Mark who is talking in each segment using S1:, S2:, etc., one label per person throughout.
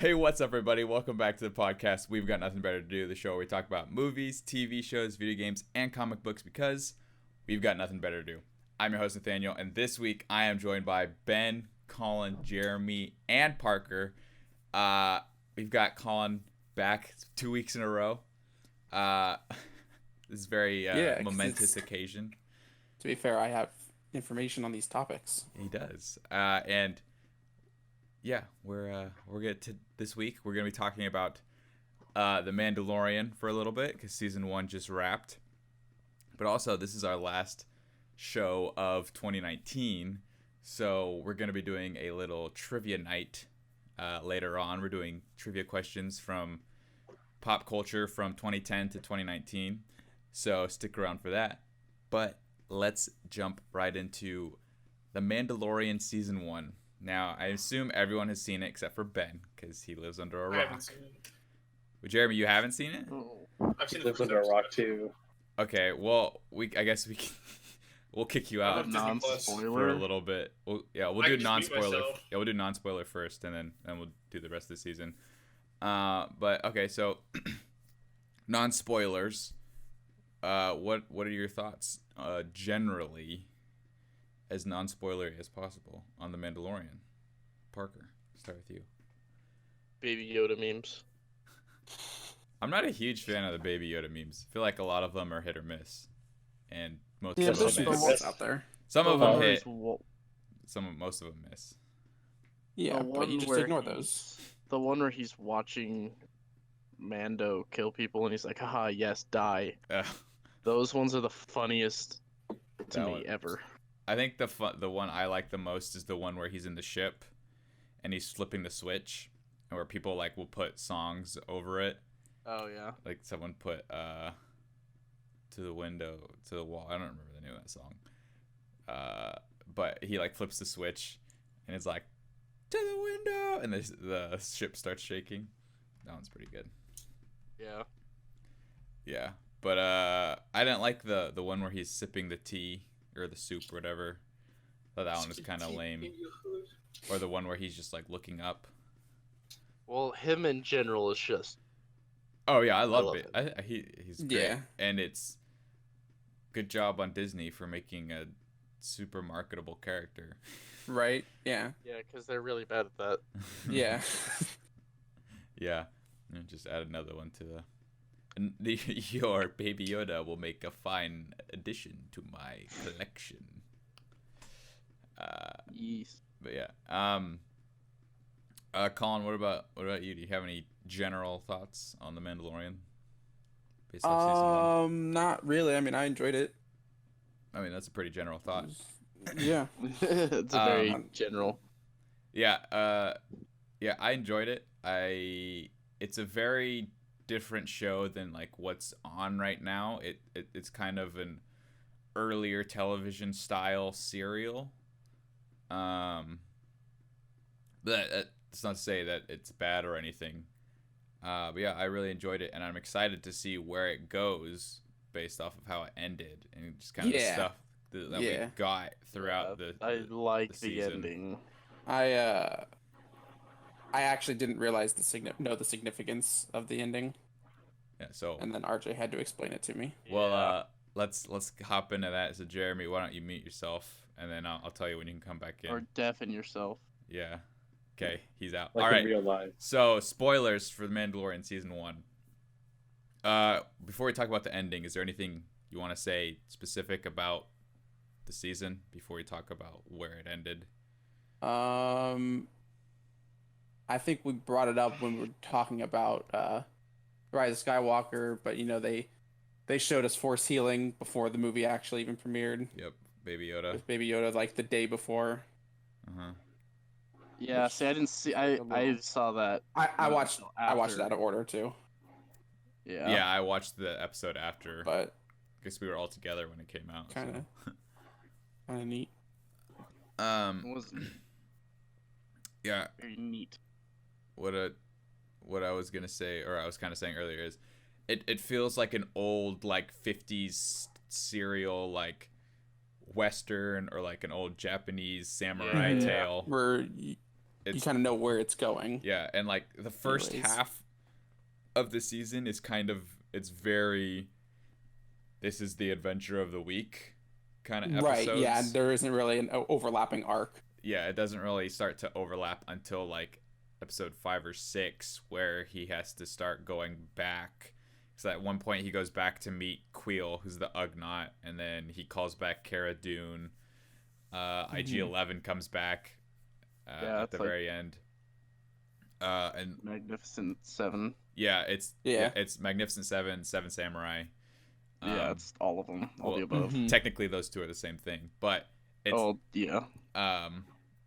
S1: Hey, what's up, everybody? Welcome back to the podcast. We've got nothing better to do. The show where we talk about movies, TV shows, video games, and comic books because we've got nothing better to do. I'm your host, Nathaniel, and this week I am joined by Ben, Colin, Jeremy, and Parker. We've got Colin back 2 weeks in a row. This is a very momentous occasion.
S2: To be fair, I have information on these topics.
S1: He does. And yeah, we're gonna this week we're gonna be talking about the Mandalorian for a little bit because season 1 just wrapped. But also, this is our last show of 2019, so we're gonna be doing a little trivia night later on. We're doing trivia questions from pop culture from 2010 to 2019, so stick around for that. But let's jump right into the Mandalorian season 1. Now, I assume everyone has seen it except for Ben, because he lives under a rock.
S3: I haven't seen it.
S1: Well, Jeremy, you haven't seen it?
S3: Oh. I've seen
S4: He lives under a rock too.
S1: Okay, well, I guess we'll kick you out
S3: Non-spoiler
S1: for a little bit. We'll do non-spoiler. Yeah, we'll do non-spoiler first, and then we'll do the rest of the season. But okay, so non-spoilers. What are your thoughts, generally, as non-spoilery as possible on The Mandalorian? Parker, start with you.
S4: Baby Yoda memes.
S1: I'm not a huge fan of the Baby Yoda memes. I feel like a lot of them are hit or miss, and most
S2: There's
S1: of
S2: some
S1: them
S2: ones
S1: miss.
S2: out there.
S1: Some of them hit.
S4: Wo-
S1: Most of them miss.
S2: Yeah,
S4: The
S2: but
S4: one
S2: you just
S4: where
S2: ignore those.
S4: The one where he's watching Mando kill people and he's like, haha, yes, die. Those ones are the funniest to
S1: That
S4: me
S1: one.
S4: ever.
S1: I think the one I like the most is the one where he's in the ship, and he's flipping the switch, and where people like will put songs over it.
S4: Oh, yeah.
S1: Like someone put to the window, to the wall. I don't remember the name of that song. But he like flips the switch, and it's like to the window, and the ship starts shaking. That one's pretty good.
S4: Yeah.
S1: Yeah, but I didn't like the one where he's sipping the tea or the soup or whatever. Thought that one was kind of lame. Or the one where he's just like looking up.
S4: Well, him in general is just...
S1: Oh yeah, I love
S4: love
S1: it. He's great.
S2: Yeah.
S1: And it's good job on Disney for making a super marketable character.
S2: Right? Yeah.
S4: Yeah, because they're really bad at that.
S2: Yeah.
S1: Yeah. And just add another one to the... And your Baby Yoda will make a fine addition to my collection.
S4: Yes.
S1: But yeah. Colin, what about you? Do you have any general thoughts on The Mandalorian? Based off season 1?
S2: Not really. I mean, I enjoyed it.
S1: I mean, that's a pretty general thought.
S2: Yeah.
S4: It's a very general.
S1: Yeah, I enjoyed it. It's a very different show than like what's on right now. It's kind of an earlier television style serial. But that's not to say that it's bad or anything. But yeah, I really enjoyed it, and I'm excited to see where it goes based off of how it ended and just kind of the stuff that we got throughout the.
S4: I like the
S1: season.
S4: ending.
S2: I actually didn't realize the significance of the ending,
S1: Yeah. So.
S2: and then RJ had to explain it to me.
S1: Well, let's hop into that. So Jeremy, why don't you mute yourself, and then I'll tell you when you can come back in.
S4: Or deafen yourself.
S1: Yeah. Okay, he's out.
S4: Like
S1: All right.
S4: in real life.
S1: So spoilers for The Mandalorian season 1. Before we talk about the ending, is there anything you want to say specific about the season before we talk about where it ended?
S2: I think we brought it up when we were talking about Rise of Skywalker, but they showed us Force healing before the movie actually even premiered.
S1: Yep, Baby Yoda.
S2: With Baby Yoda, like the day before.
S1: Uh-huh.
S4: Yeah, see, I didn't see. I saw that.
S2: I watched it out of order too.
S4: Yeah.
S1: Yeah, I watched the episode after.
S2: But
S1: I guess we were all together when it came out.
S2: kind of neat.
S4: It was
S1: Yeah.
S4: very neat.
S1: What I was gonna say, or I was kind of saying earlier, is it feels like an old like 50s serial, like Western or like an old Japanese samurai tale.
S2: Where you kind of know where it's going.
S1: Yeah, and like the first
S2: Anyways.
S1: half of the season is kind of, it's very, this is the adventure of the week kind of episodes.
S2: Right, yeah, and there isn't really an overlapping arc.
S1: Yeah, it doesn't really start to overlap until like episode 5 or 6, where he has to start going back. So at one point he goes back to meet Queel, who's the Ugnaught, and then he calls back Cara Dune. IG-11 comes back at the very end. And
S4: Magnificent Seven.
S1: yeah, it's Magnificent Seven, Seven Samurai.
S4: Yeah, it's all of them, all the above.
S1: Technically, those two are the same thing, but it's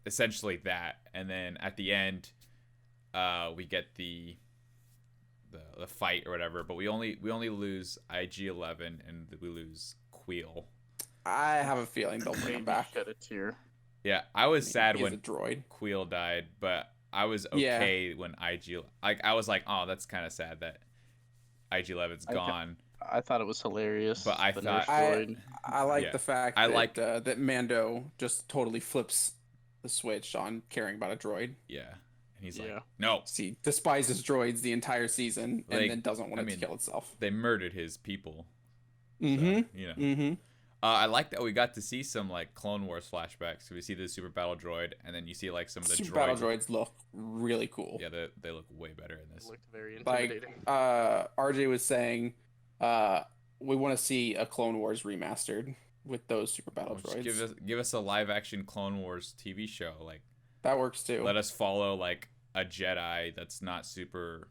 S1: essentially that. And then at the end, we get the fight or whatever, but we only lose IG-11 and we lose Queel.
S2: I have a feeling they'll bring him back.
S4: Shed a tear.
S1: Yeah, I was sad
S2: He's
S1: when
S2: a droid.
S1: Queel died, but I was okay when I was like, oh, that's kind of sad that IG-11's gone.
S4: I thought it was hilarious.
S1: But I thought
S2: I like the fact that that Mando just totally flips the switch on caring about a droid.
S1: Yeah. And he's like, no.
S2: See, despises droids the entire season and then doesn't want it to kill itself.
S1: They murdered his people.
S2: Mm-hmm.
S1: So, I like that we got to see some like Clone Wars flashbacks. So we see the Super Battle Droid, and then you see like some of the
S2: Super Battle droids look really cool.
S1: Yeah, they look way better in this.
S4: They looked very intimidating.
S2: Like RJ was saying, we want to see a Clone Wars remastered with those Super Battle droids.
S1: Give us a live action Clone Wars TV show. Like
S2: that works too.
S1: Let us follow like a Jedi that's not super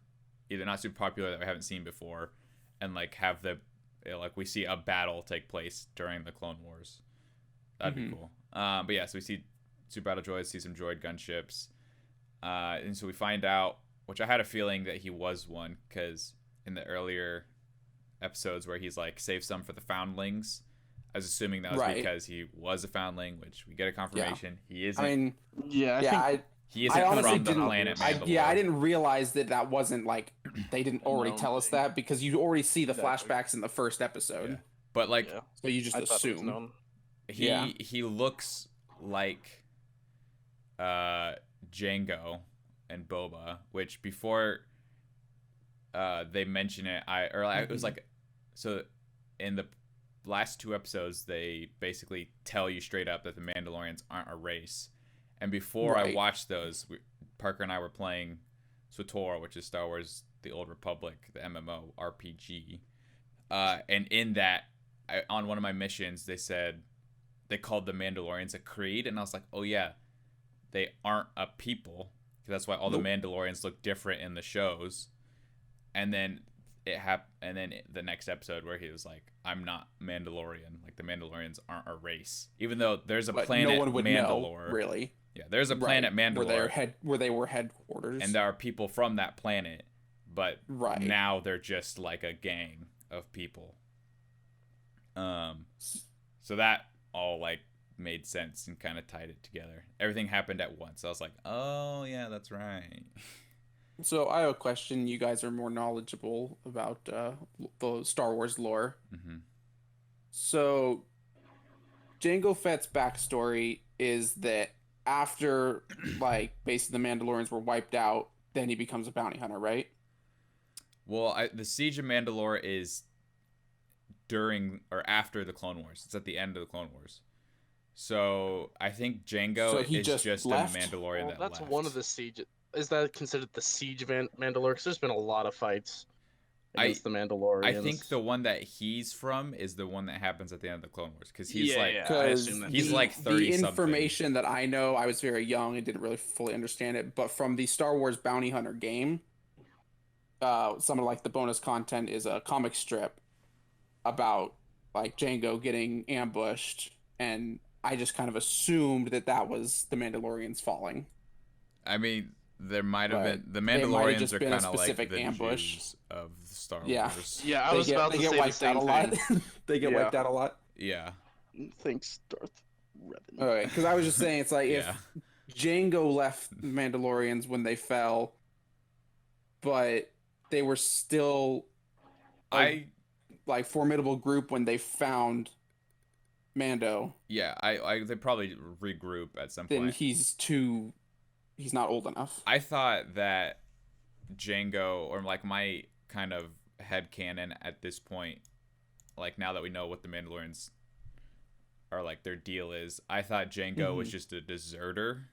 S1: popular that we haven't seen before, and like have like we see a battle take place during the Clone Wars. That'd be cool. But yeah, so we see Super Battle droids, see some droid gunships, and so we find out, which I had a feeling that he was one, because in the earlier episodes where he's like save some for the foundlings, I was assuming that was because he was a foundling, which we get a confirmation he isn't.
S2: I mean,
S1: he isn't from the planet Mandalore.
S2: I didn't realize that wasn't like they didn't already tell us that, because you already see the flashbacks in the first episode.
S1: Yeah. But like,
S2: so you just assume
S1: he looks like Jango and Boba, which before they mention it, it was like, so in the last 2 episodes they basically tell you straight up that the Mandalorians aren't a race. And before I watched those, Parker and I were playing SWTOR, which is Star Wars The Old Republic, the MMO RPG. And in that, on one of my missions, they called the Mandalorians a creed. And I was like, oh yeah, they aren't a people. Because that's why all the Mandalorians look different in the shows. And then the next episode where he was like, I'm not Mandalorian. Like the Mandalorians aren't a race. Even though there's a planet
S2: no one would
S1: Mandalore.
S2: Know, really.
S1: Yeah, there's a planet Mandalore
S2: where they were headquarters,
S1: and there are people from that planet, but now they're just like a gang of people. So that all like made sense and kind of tied it together. Everything happened at once. I was like, oh yeah, that's right.
S2: So I have a question. You guys are more knowledgeable about the Star Wars lore.
S1: Mm-hmm.
S2: So Jango Fett's backstory is that after, like, basically the Mandalorians were wiped out, then he becomes a bounty hunter, right?
S1: Well, the Siege of Mandalore is during or after the Clone Wars. It's at the end of the Clone Wars. So I think Jango is just
S2: left?
S1: a Mandalorian that
S4: that's
S1: left.
S4: one of the siege. Is that considered the Siege of Mandalore? Because there's been a lot of fights against the Mandalorians.
S1: I think the one that he's from is the one that happens at the end of the Clone Wars, because he's he's like 30
S2: The information that I know, I was very young and didn't really fully understand it, but from the Star Wars Bounty Hunter game, some of like the bonus content is a comic strip about like Jango getting ambushed, and I just kind of assumed that was the Mandalorians falling.
S1: I mean, there might have been. The Mandalorians are kind of like the ambush Jews of Star Wars.
S4: Yeah, I was about to say the same thing.
S2: They get wiped out a lot.
S1: Yeah.
S4: Thanks, Darth Revan.
S2: Okay, because I was just saying, it's like if Jango left Mandalorians when they fell, but they were still like formidable group when they found Mando.
S1: Yeah, they probably regroup at some point.
S2: Then he's too he's not old enough.
S1: I thought that Django, or like my kind of headcanon at this point, like now that we know what the Mandalorians are, like their deal is, I thought Django was just a deserter.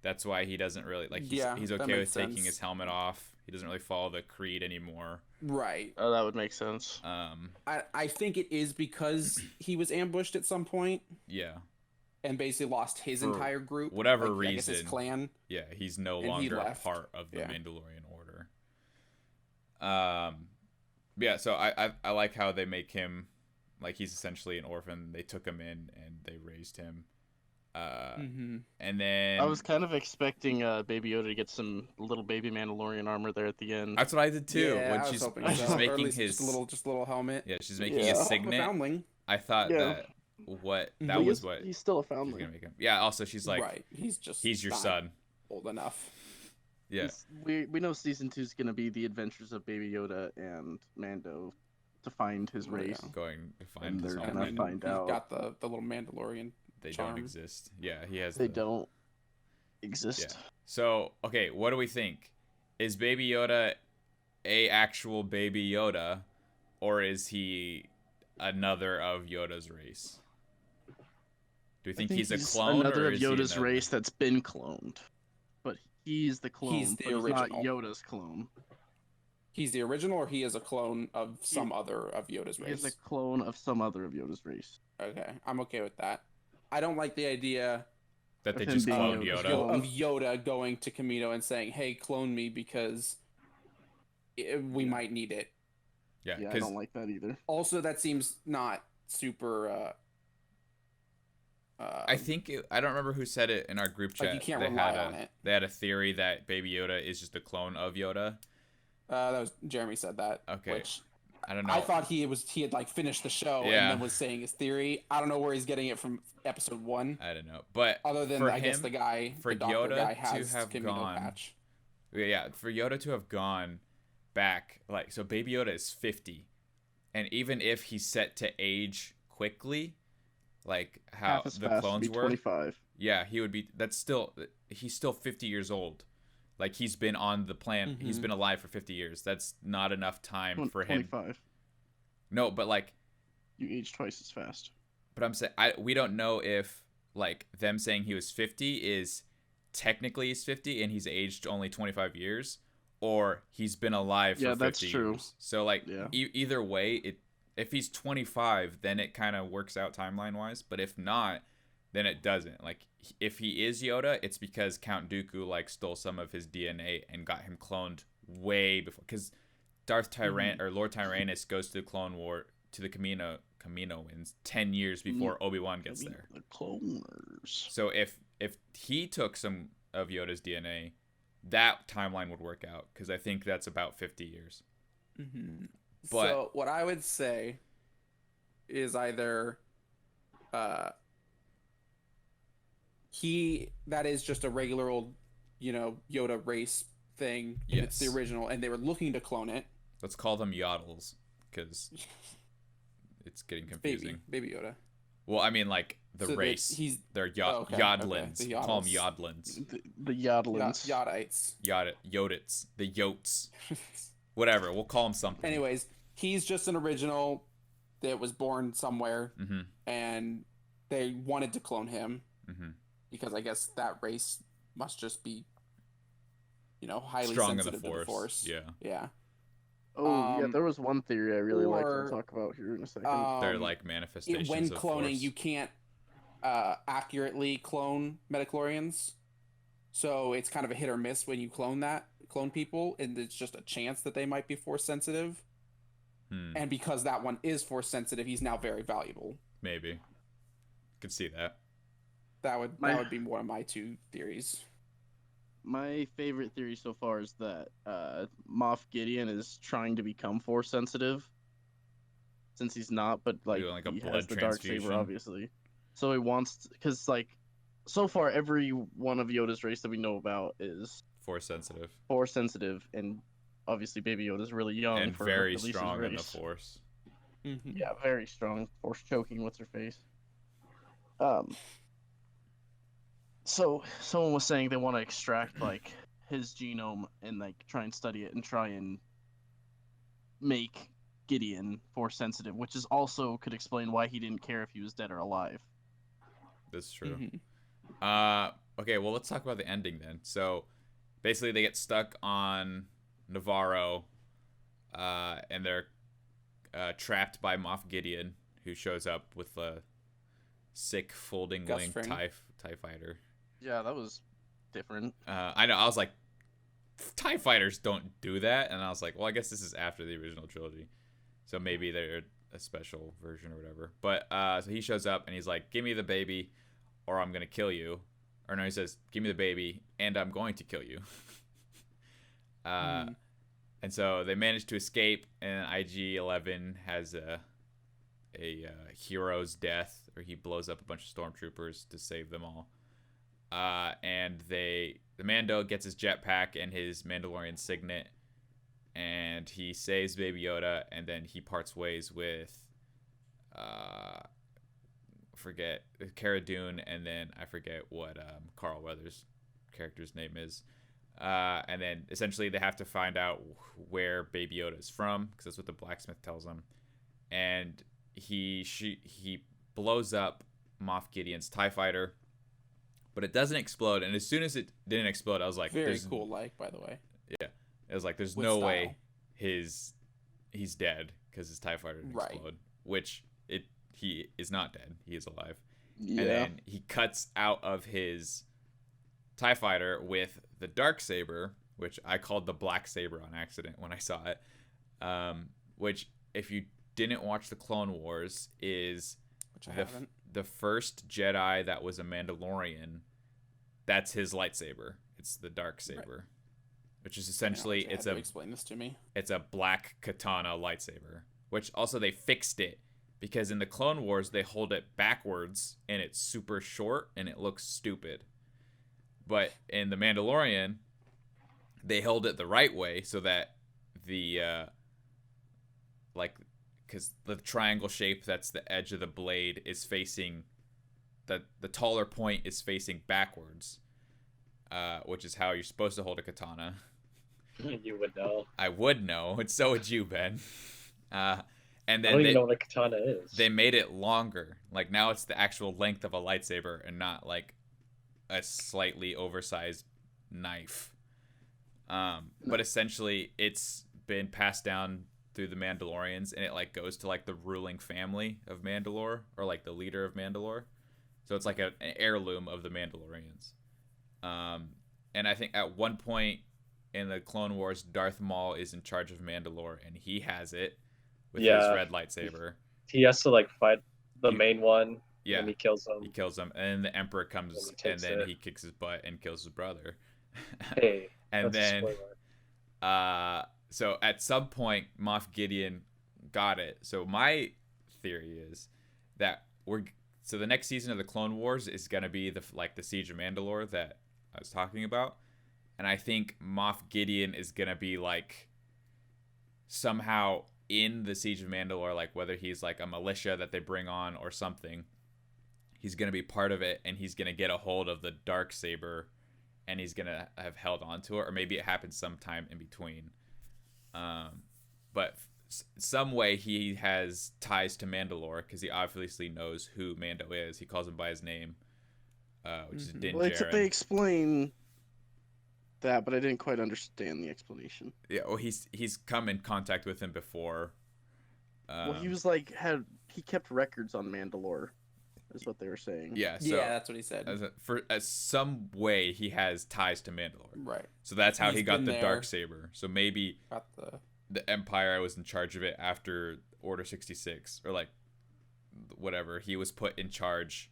S1: That's why he doesn't really like. He's okay with taking his helmet off. He doesn't really follow the creed anymore.
S2: Right.
S4: Oh, that would make sense.
S2: I think it is because he was ambushed at some point.
S1: Yeah.
S2: And basically lost his entire group.
S1: Whatever
S2: like,
S1: reason.
S2: I guess his clan.
S1: Yeah, he's no longer a part of the Mandalorian order. Yeah, so I like how they make him, like he's essentially an orphan. They took him in and they raised him. And then
S4: I was kind of expecting Baby Yoda to get some little baby Mandalorian armor there at the end.
S1: That's what I did too.
S2: Yeah,
S1: when she's making his
S2: just a little helmet.
S1: Yeah, she's making his signet.
S2: Foundling.
S1: I thought that was what
S4: he's still a foundling.
S1: Gonna make him. Yeah. Also, she's like,
S2: right. He's your
S1: son.
S2: Old enough.
S1: Yeah.
S4: We know season 2 is gonna be the adventures of Baby Yoda and Mando to find his race.
S1: Going to find his
S4: they're
S1: home.
S4: gonna find out.
S2: Got the little Mandalorian.
S1: They
S2: charm.
S1: don't exist. Yeah, he has.
S4: They don't exist.
S1: Yeah. So okay, what do we think? Is Baby Yoda a actual Baby Yoda, or is he another of Yoda's race? Do you think he's a clone?
S4: Another
S1: or
S4: of
S1: is he
S4: Yoda's race that's been cloned, but he's the clone.
S2: He's the
S4: but
S2: original.
S4: He's not Yoda's clone.
S2: He's the original, or he is a clone of some other of Yoda's race?
S4: He's a clone of some other of Yoda's race.
S2: Okay, I'm okay with that. I don't like the idea
S1: that they just cloned Yoda.
S2: Of Yoda going to Kamino and saying, "Hey, clone me because we might need it."
S1: Yeah,
S4: I don't like that either.
S2: Also, that seems not super.
S1: I think I don't remember who said it in our group chat.
S2: Like you can't rely on it.
S1: They had a theory that Baby Yoda is just a clone of Yoda.
S2: That was Jeremy said that.
S1: Okay.
S2: Which
S1: I don't know.
S2: I thought he had like finished the show and then was saying his theory. I don't know where he's getting it from episode 1.
S1: I don't know, but
S2: other than I guess the guy,
S1: for
S2: the doctor
S1: Yoda
S2: guy has
S1: to have
S2: Kamino
S1: gone,
S2: patch.
S1: Yeah, for Yoda to have gone back, like so, Baby Yoda is 50, and even if he's set to age quickly, like how the clones were,
S4: 25.
S1: Yeah, he would be. He's still 50 years old. Like he's been on the planet. He's been alive for 50 years. That's not enough time for him.
S4: 25.
S1: No, but like
S4: you age twice as fast.
S1: But I'm saying we don't know if like them saying he was 50 is technically he's 50 and he's aged only 25 years, or he's been alive for 50
S4: that's true.
S1: years. So like either way, if he's 25, then it kind of works out timeline wise. But if not, then it doesn't. Like if he is Yoda, it's because Count Dooku like stole some of his DNA and got him cloned way before. Because or Lord Tyrannus goes to the Clone War to the Kamino wins 10 years before Obi-Wan gets there.
S4: The cloners.
S1: So if he took some of Yoda's DNA, that timeline would work out because I think that's about 50 years. But
S2: so what I would say is either that is just a regular old, Yoda race thing.
S1: Yes.
S2: It's the original, and they were looking to clone it.
S1: Let's call them Yoddles because it's getting confusing.
S2: Baby Yoda.
S1: Well, I mean, like the race. They're Yodlins.
S2: Okay.
S1: Call them Yodlins.
S4: The Yodlins.
S2: Yodites.
S1: Yodits. The Yotes. Whatever. We'll call them something.
S2: Anyways, he's just an original that was born somewhere, and they wanted to clone him because I guess that race must just be, highly
S1: strong
S2: sensitive
S1: in the
S2: Force.
S1: Yeah.
S4: Oh, yeah, there was one theory I really like to talk about here in a second.
S1: They're like manifestations
S2: when
S1: of
S2: cloning,
S1: Force.
S2: you can't accurately clone metachlorians, so it's kind of a hit or miss when you clone people, and it's just a chance that they might be Force sensitive. And because that one is Force sensitive, he's now very valuable.
S1: Maybe. Could see that.
S2: That would be one of my 2 theories.
S4: My favorite theory so far is that Moff Gideon is trying to become Force sensitive, since he's not, but like
S1: a
S4: he
S1: blood
S4: has the dark saber,
S1: transfusion.
S4: obviously. So he wants, because like so far every one of Yoda's race that we know about is
S1: Force sensitive.
S4: Force sensitive, and obviously Baby Yoda's really young
S1: And
S4: for
S1: very
S4: at least his
S1: strong in the
S4: race.
S1: Force.
S4: Yeah, very strong. Force choking with her face. So someone was saying they want to extract like his genome and like try and study it and try and make Gideon force sensitive, which is also could explain why he didn't care if he was dead or alive.
S1: That's true.
S2: Mhm.
S1: Okay, well, let's talk about the ending then. So basically they get stuck on Navarro, and they're trapped by Moff Gideon, who shows up with a sick folding
S2: Gus
S1: wing
S2: Fring.
S1: TIE fighter.
S4: Yeah, that was different.
S1: I know, I was like, TIE fighters don't do that, and I was like, well, I guess this is after the original trilogy, so maybe they're a special version or whatever. But so he shows up and he's like, give me the baby or I'm gonna kill you. Or no, he says, give me the baby and I'm going to kill you.
S2: Mhm.
S1: And so they manage to escape, and IG-11 has a hero's death, or he blows up a bunch of stormtroopers to save them all. And the Mando gets his jetpack and his Mandalorian signet, and he saves Baby Yoda, and then he parts ways with forget Cara Dune, and then I forget what Carl Weathers' character's name is. And then essentially they have to find out where Baby Yoda is from, because that's what the blacksmith tells them. And he blows up Moff Gideon's TIE fighter, but it doesn't explode. And as soon as it didn't explode, I was like,
S2: Very cool, like, by the way.
S1: Yeah, it was like, there's
S2: With
S1: no
S2: style.
S1: way he's dead because his TIE fighter didn't
S2: Right.
S1: explode. Which he is not dead. He is alive.
S4: Yeah.
S1: And then he cuts out of his TIE fighter with the dark saber, which I called the black saber on accident when I saw it. Which, if you didn't watch the Clone Wars, is
S2: Which I haven't.
S1: the first Jedi that was a Mandalorian. That's his lightsaber. It's the dark saber, which is essentially
S2: Explain this to me.
S1: it's a black katana lightsaber. Which also they fixed it, because in the Clone Wars they hold it backwards and it's super short and it looks stupid. But in the Mandalorian, they held it the right way, so that the because the triangle shape that's the edge of the blade is facing the taller point is facing backwards, which is how you're supposed to hold a katana.
S3: You would know.
S1: I would know. And so would you, Ben. And
S3: I
S1: then
S3: don't even know what a katana is.
S1: they made it longer. Like, now it's the actual length of a lightsaber and not like a slightly oversized knife. But essentially, it's been passed down through the Mandalorians, and it like goes to like the ruling family of Mandalore, or like the leader of Mandalore. So it's like an heirloom of the Mandalorians. And I think at one point in the Clone Wars, Darth Maul is in charge of Mandalore, and he has it with his red lightsaber.
S3: He has to like fight the
S1: He-
S3: main one,
S1: Yeah,
S3: and he kills
S1: he
S3: him.
S1: kills him, and then the Emperor comes,
S3: And he
S1: and
S3: takes
S1: then
S3: it.
S1: he kicks his butt and kills his brother.
S3: Hey,
S1: And
S3: that's a
S1: then
S3: spoiler.
S1: so at some point Moff Gideon got it. So my theory is that so the next season of the Clone Wars is gonna be the Siege of Mandalore that I was talking about, and I think Moff Gideon is gonna be like somehow in the Siege of Mandalore, like whether he's like a militia that they bring on or something. He's gonna be part of it, and he's gonna get a hold of the dark saber, and he's gonna have held on to it, or maybe it happens sometime in between. But some way he has ties to Mandalore, because he obviously knows who Mando is. He calls him by his name, which is Din
S4: Well, except they
S1: Djarin.
S4: explain that, but I didn't quite understand the explanation.
S1: Yeah, well, he's come in contact with him before.
S4: Well, he was like he kept records on Mandalore, is what they were saying.
S1: Yeah, so
S2: Yeah, that's what he said.
S1: as some way he has ties to Mandalore.
S2: Right.
S1: So that's how
S2: He's
S1: he got
S2: been
S1: the
S2: there.
S1: dark saber. So maybe
S2: Got the
S1: Empire was in charge of it after Order 66, or like whatever. He was put in charge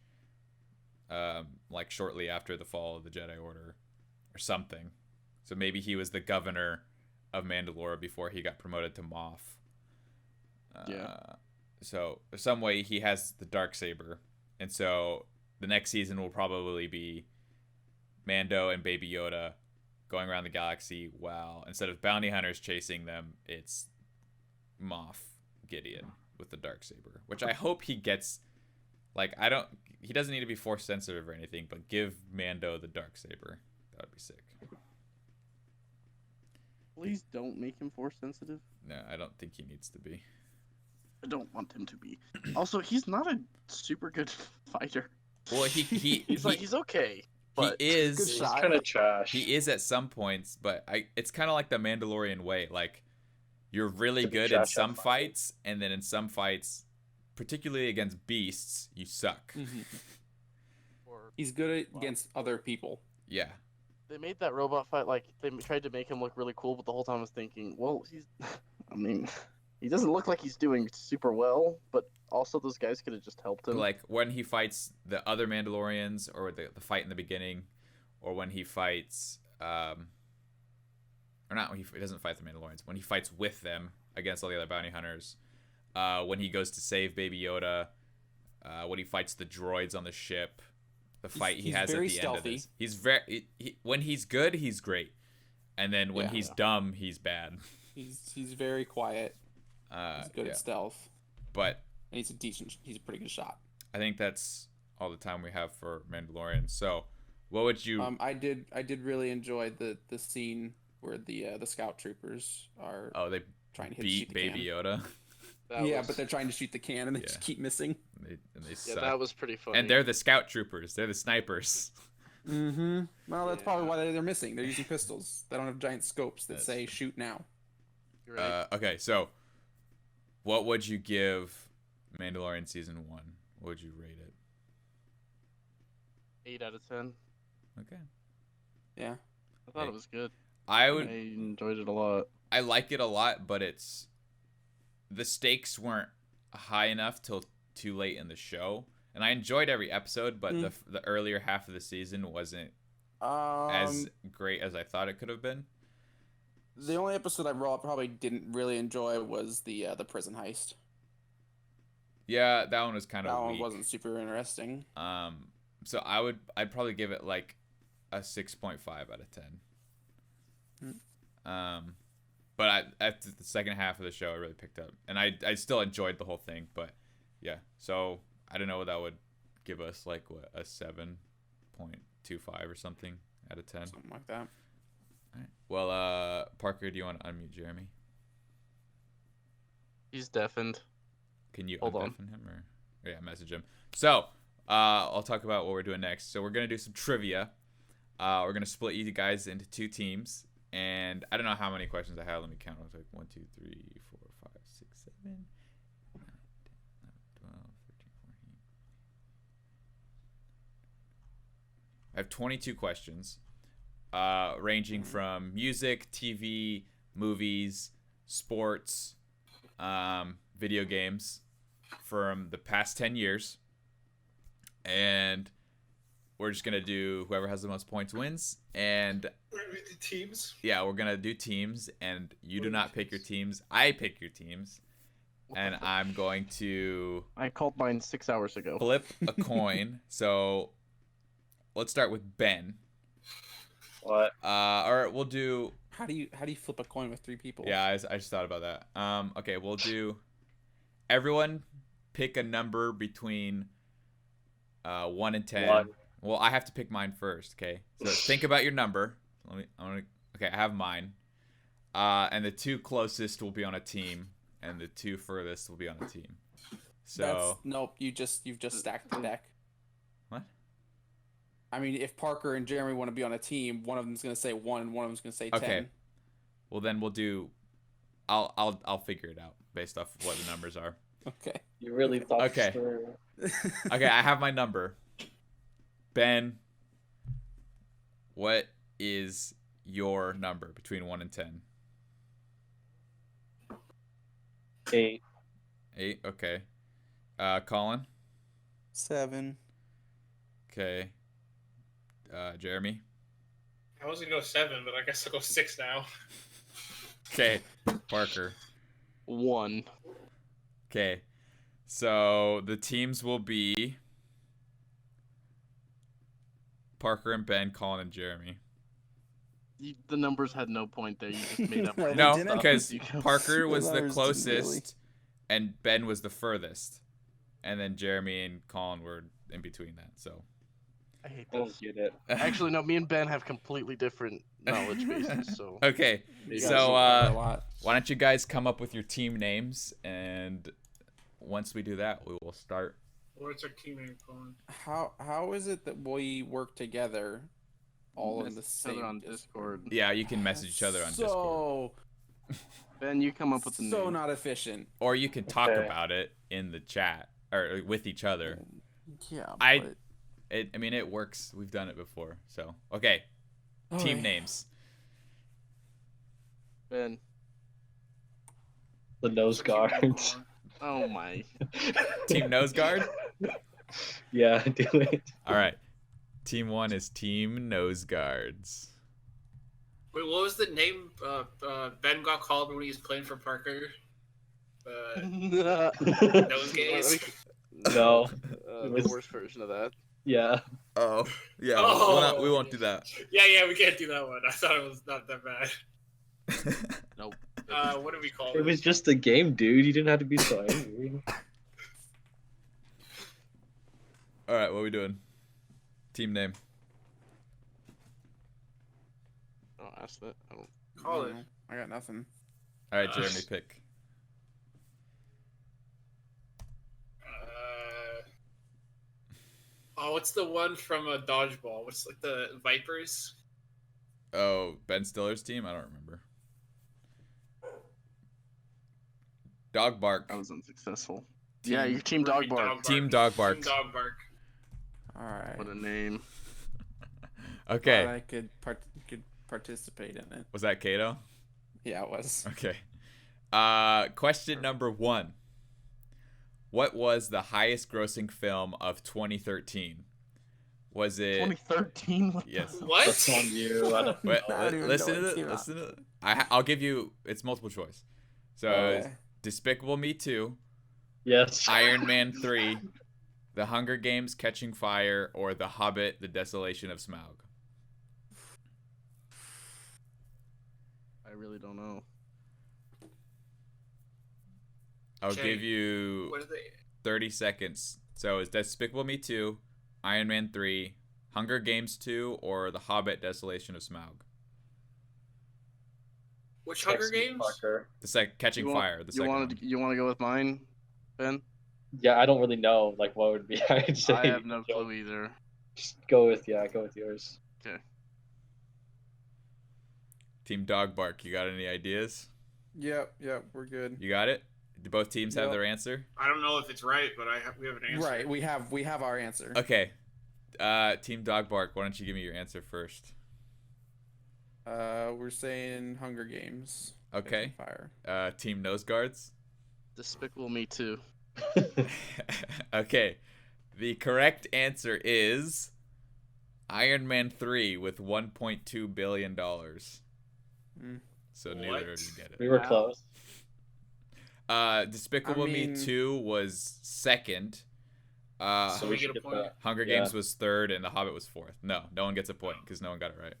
S1: like shortly after the fall of the Jedi Order or something. So maybe he was the governor of Mandalore before he got promoted to Moff.
S4: Yeah.
S1: So some way he has the dark saber, and so the next season will probably be Mando and Baby Yoda going around the galaxy, while instead of bounty hunters chasing them, it's Moff Gideon with the dark saber, which I hope he gets Like he doesn't need to be force sensitive or anything, but give Mando the Darksaber. That would be sick.
S4: Please don't make him force sensitive.
S1: No, I don't think he needs to be.
S4: I don't want him to be. Also, he's not a super good fighter.
S1: Well,
S4: he's okay. But
S1: he is.
S2: Good
S3: He's
S2: shot.
S3: kind of trash.
S1: He is at some points, but it's kind of like the Mandalorian way. Like, you're really
S3: To be
S1: good in
S3: trash at
S1: some
S3: fighting.
S1: fights, and then in some fights, particularly against beasts, you suck.
S2: He's good against other people.
S1: Yeah.
S4: They made that robot fight like they tried to make him look really cool, but the whole time I was thinking, well, I mean, he doesn't look like he's doing super well, but also those guys could have just helped him.
S1: Like when he fights the other Mandalorians, or the fight in the beginning, or when he fights, or not when he doesn't fight the Mandalorians, when he fights with them against all the other bounty hunters, when he goes to save Baby Yoda, when he fights the droids on the ship, the fight he
S2: he's
S1: has at
S2: very
S1: the end of
S2: stealthy.
S1: this. He's when he's good, he's great, and then when he's dumb, he's bad.
S2: He's very quiet. He's good at stealth,
S1: But
S2: and he's a pretty good shot.
S1: I think that's all the time we have for Mandalorian. So, what would you?
S2: I did really enjoy the scene where the scout troopers are
S1: they
S2: trying to
S1: beat
S2: shoot the
S1: Baby
S2: can.
S1: Yoda.
S2: But they're trying to shoot the can and they just keep missing.
S1: And they
S4: yeah,
S1: suck.
S4: that was pretty funny.
S1: And they're the scout troopers. They're the snipers.
S2: Mm-hmm. Well, that's probably why they're missing. They're using pistols. They don't have giant scopes that say shoot now.
S4: You're right.
S1: Okay, so what would you give Mandalorian season 1? What would you rate it?
S4: 8 out of 10.
S1: Okay.
S2: Yeah.
S4: I thought it was good.
S1: I
S4: I
S1: would.
S4: enjoyed it a lot.
S1: I like it a lot, but the stakes weren't high enough till too late in the show. And I enjoyed every episode, but the earlier half of the season wasn't as great as I thought it could have been.
S2: The only episode I probably didn't really enjoy was the prison heist.
S1: Yeah, that one was kind
S2: That
S1: of
S2: one
S1: weak.
S2: wasn't super interesting.
S1: So I'd probably give it like a 6.5 out of 10. But after the second half of the show, I really picked up, and I still enjoyed the whole thing. But yeah, so I don't know what that would give us, like what, a 7.25 or something out of 10.
S2: Something like that.
S1: All right. Well, Parker, do you want to unmute Jeremy?
S4: He's deafened.
S1: Can you
S4: Hold on.
S1: undeafen him or yeah, message him. So I'll talk about what we're doing next. So we're gonna do some trivia. We're gonna split you guys into 2 teams, and I don't know how many questions I have. Let me count. I was like 1, 2, 3, 4, 5, 6, 7, 9, 10, 11, 12, 13, 14. I have 22 questions, ranging from music, TV, movies, sports, video games from the past 10 years. And we're just going to do whoever has the most points wins. And
S5: We're gonna do teams.
S1: yeah, we're going to do teams. And you do not pick your teams. I pick your teams. And I'm going to
S4: I called mine 6 hours ago.
S1: flip a coin. So let's start with Ben.
S3: What?
S1: Or we'll do.
S2: How do you flip a coin with 3 people?
S1: Yeah, I just thought about that. Okay, we'll do. Everyone pick a number between 1 and 10.
S3: 1.
S1: Well, I have to pick mine first. Okay, so think about your number. Okay, I have mine. And the 2 closest will be on a team, and the 2 furthest will be on a team. So
S2: Nope. You've just stacked the deck.
S1: What?
S2: I mean, if Parker and Jeremy want to be on a team, one of them's gonna say 1, and one of them's gonna say 10.
S1: Okay. Well, then we'll do. I'll figure it out based off of what the numbers are.
S2: Okay.
S3: You really thought
S1: Okay.
S3: this through.
S1: Okay, I have my number. Ben, what is your number between 1 and 10?
S3: 8.
S1: 8. Okay. Colin.
S2: 7.
S1: Okay. Jeremy.
S5: I was gonna go 7, but I guess I'll go 6 now.
S1: Okay. Parker.
S4: 1.
S1: Okay. So the teams will be Parker and Ben, Colin and Jeremy.
S4: The numbers had no point there. You just made up.
S2: They
S1: No,
S2: didn't?
S1: because
S4: You go-
S1: Parker was the
S2: numbers didn't really.
S1: closest and Ben was the furthest. and then Jeremy and Colin were in between that. So
S4: I hate
S3: I don't
S4: this.
S3: get it.
S4: Actually, no. Me and Ben have completely different knowledge bases. So
S1: okay,
S4: You
S2: guys
S1: so
S2: will cover a lot.
S1: why don't you guys come up with your team names, and once we do that, we will start.
S5: What's our team name, Colin?
S2: How is it that we work together, all in the
S4: message each
S2: same
S4: other on Discord.
S1: Yeah, you can message each other on Discord,
S2: So
S4: Ben, you come up with the
S2: so
S4: name.
S2: not efficient.
S1: or you can talk
S3: Okay.
S1: about it in the chat or with each other.
S2: Yeah,
S1: I mean, it works. We've done it before. So okay, team names.
S4: Ben.
S3: The nose
S5: What's our team name,
S3: guards.
S5: Colin?
S4: Oh my.
S1: Team Nose Guard.
S3: Yeah, do it.
S1: All right. Team 1 is Team Nose Guards.
S5: Wait, what was the name Ben got called when he was playing for Parker? Nosegays?
S3: No.
S4: The
S3: It was-
S4: worst version of that.
S3: Yeah.
S1: Oh, yeah.
S5: Oh.
S1: We won't do that.
S5: Yeah, we can't do that one. I thought it was not that bad.
S4: Nope.
S5: What do we call
S3: It
S5: it?
S3: was just a game, dude. You didn't have to be so angry.
S1: All right, what are we doing? Team name.
S4: I don't ask that. I don't.
S5: Call it.
S2: I got nothing.
S1: All right, Jeremy, pick.
S5: What's the one from a dodgeball? What's like the Vipers?
S1: Oh, Ben Stiller's team? I don't remember. Dog Bark.
S4: I was unsuccessful. Yeah, your team dog bark.
S1: Team Dog Bark.
S5: Team Dog Bark.
S2: All right.
S4: What a name.
S1: Okay.
S2: Glad I could participate in it.
S1: Was that Kato?
S2: Yeah, it was.
S1: Okay. Question number 1. What was the highest grossing film of 2013? Was it
S4: 2013.
S1: Yes.
S5: What?
S3: That's on you. I don't
S1: Wait,
S2: I don't even
S1: listen
S2: know
S1: to
S2: what
S1: it.
S2: came out.
S1: Listen to it. I'll give you. It's multiple choice. So
S2: Okay.
S1: Despicable Me 2,
S3: Yes.
S1: Iron Man 3, The Hunger Games: Catching Fire, or The Hobbit: The Desolation of Smaug.
S4: I really don't know.
S1: I'll
S5: Okay.
S1: give you
S5: What are they?
S1: 30 seconds. So it's Despicable Me 2, Iron Man 3, Hunger Games 2, or The Hobbit: Desolation of Smaug.
S5: Which Hunger
S3: Text me,
S5: Games?
S3: Parker.
S1: Catching
S4: You want-
S1: Fire. The
S4: You
S1: second one.
S4: want to go with mine, Ben?
S3: Yeah, I don't really know like what would be. I'd say
S4: I have no clue either.
S3: Just go with yours.
S1: Team Dog Bark. You got any ideas?
S2: Yep, we're good.
S1: You got it? Do both teams have
S2: Yep.
S1: their answer?
S5: I don't know if it's right, but we have an answer.
S2: Right, we have our answer.
S1: Okay. Team Dog Bark, why don't you give me your answer first?
S2: We're saying Hunger Games.
S1: Okay.
S2: Fire.
S1: Team Nose Guards.
S4: Despicable Me too.
S1: Okay. The correct answer is Iron Man 3 with $1.2 billion. So neither of you get
S3: We
S1: it.
S3: were
S4: Wow.
S3: close.
S1: Despicable
S2: I mean-
S1: Me 2 was second.
S5: So we
S3: should
S5: get a
S3: get
S5: point.
S3: that.
S1: Hunger
S3: Yeah.
S1: Games was third, and The Hobbit was fourth. No one gets a point because no one got it right.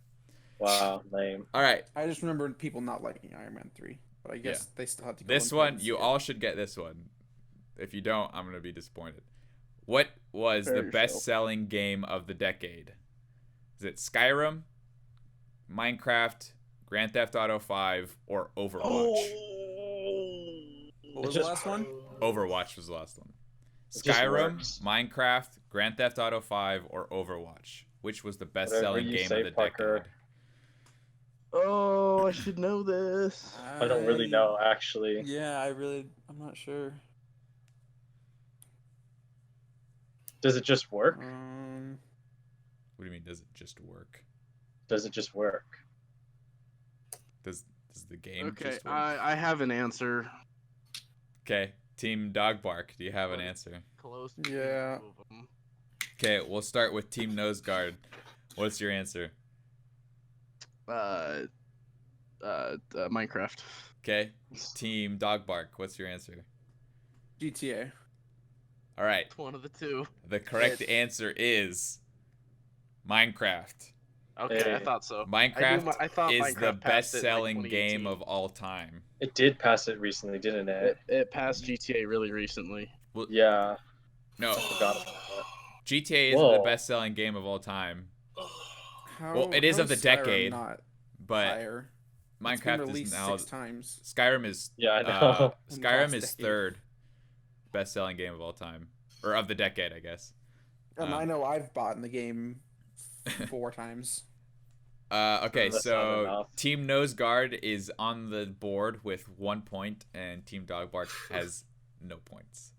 S3: Wow, lame.
S1: All right.
S2: I just remember people not liking Iron Man 3, but I guess they still have to go.
S1: This
S2: and
S1: one,
S2: see
S1: you
S2: it.
S1: all should get this one. If you don't, I'm going to be disappointed. What was the
S4: Prepare yourself.
S1: best-selling game of the decade? Is it Skyrim, Minecraft, Grand Theft Auto 5, or Overwatch?
S2: What was
S3: Just-
S2: the last one?
S1: Overwatch was the last one.
S3: It just
S1: Skyrim,
S3: works.
S1: Minecraft, Grand Theft Auto 5, or Overwatch? Which was the best-selling
S3: you
S1: game
S3: say,
S1: of the
S3: Parker.
S1: decade?
S4: Oh, I should know this.
S3: I don't really know, actually.
S2: Yeah, I'm not sure.
S3: Does it just work?
S1: What do you mean, does it just work?
S3: Does it just work?
S1: Does the game
S4: Okay,
S1: just work?
S4: I have an answer.
S1: Okay, Team Dog Bark, do you have an answer?
S4: Close.
S2: Yeah.
S4: Two of 'em.
S1: Okay, we'll start with Team Nose Guard. What's your answer?
S4: Minecraft.
S1: Okay, Team Dog Bark, what's your answer?
S2: GTA.
S1: All right,
S4: One of the two.
S1: the correct answer is Minecraft.
S4: Okay, I
S3: Hey.
S4: thought so.
S1: Minecraft
S4: I thought
S1: is
S4: Minecraft
S1: the
S4: passed it in, like,
S1: best-selling
S4: 2018.
S1: game of all time.
S3: It did pass it recently, didn't it?
S4: It passed GTA really recently.
S3: Yeah.
S1: No,
S3: Forgot about that.
S1: GTA isn't the best-selling game of all time. Well, it is of the decade,
S2: Not
S1: but
S2: higher. It's been
S1: Minecraft is
S2: released
S1: now
S2: 6 times.
S1: Skyrim is
S3: Yeah, I know.
S2: In the
S1: Skyrim
S2: last
S1: is
S2: decade.
S1: third best-selling game of all time, or of the decade, I guess.
S2: I know I've bought in the game 4 times.
S1: Okay,
S3: That's not
S1: so
S3: enough.
S1: Team Nose Guard is on the board with 1 point, and Team Dog Bark has no points.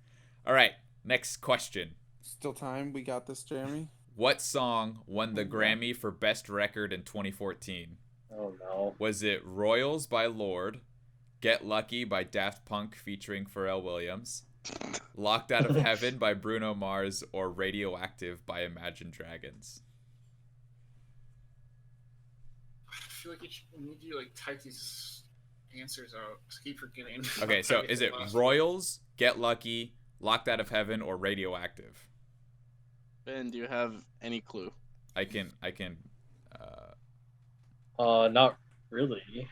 S1: All right, next question.
S2: Still time. We got this, Jeremy.
S1: What song won the
S2: Yeah.
S1: Grammy for Best Record in 2014?
S3: Oh no.
S1: Was it Royals by Lorde, Get Lucky by Daft Punk featuring Pharrell Williams, Locked Out of Heaven by Bruno Mars, or Radioactive by Imagine Dragons?
S5: I feel like you need to like type these answers out. I keep forgetting.
S1: Okay, so is it Royals, Get Lucky, Locked Out of Heaven, or Radioactive?
S4: Ben, do you have any clue?
S1: I can
S3: Not really.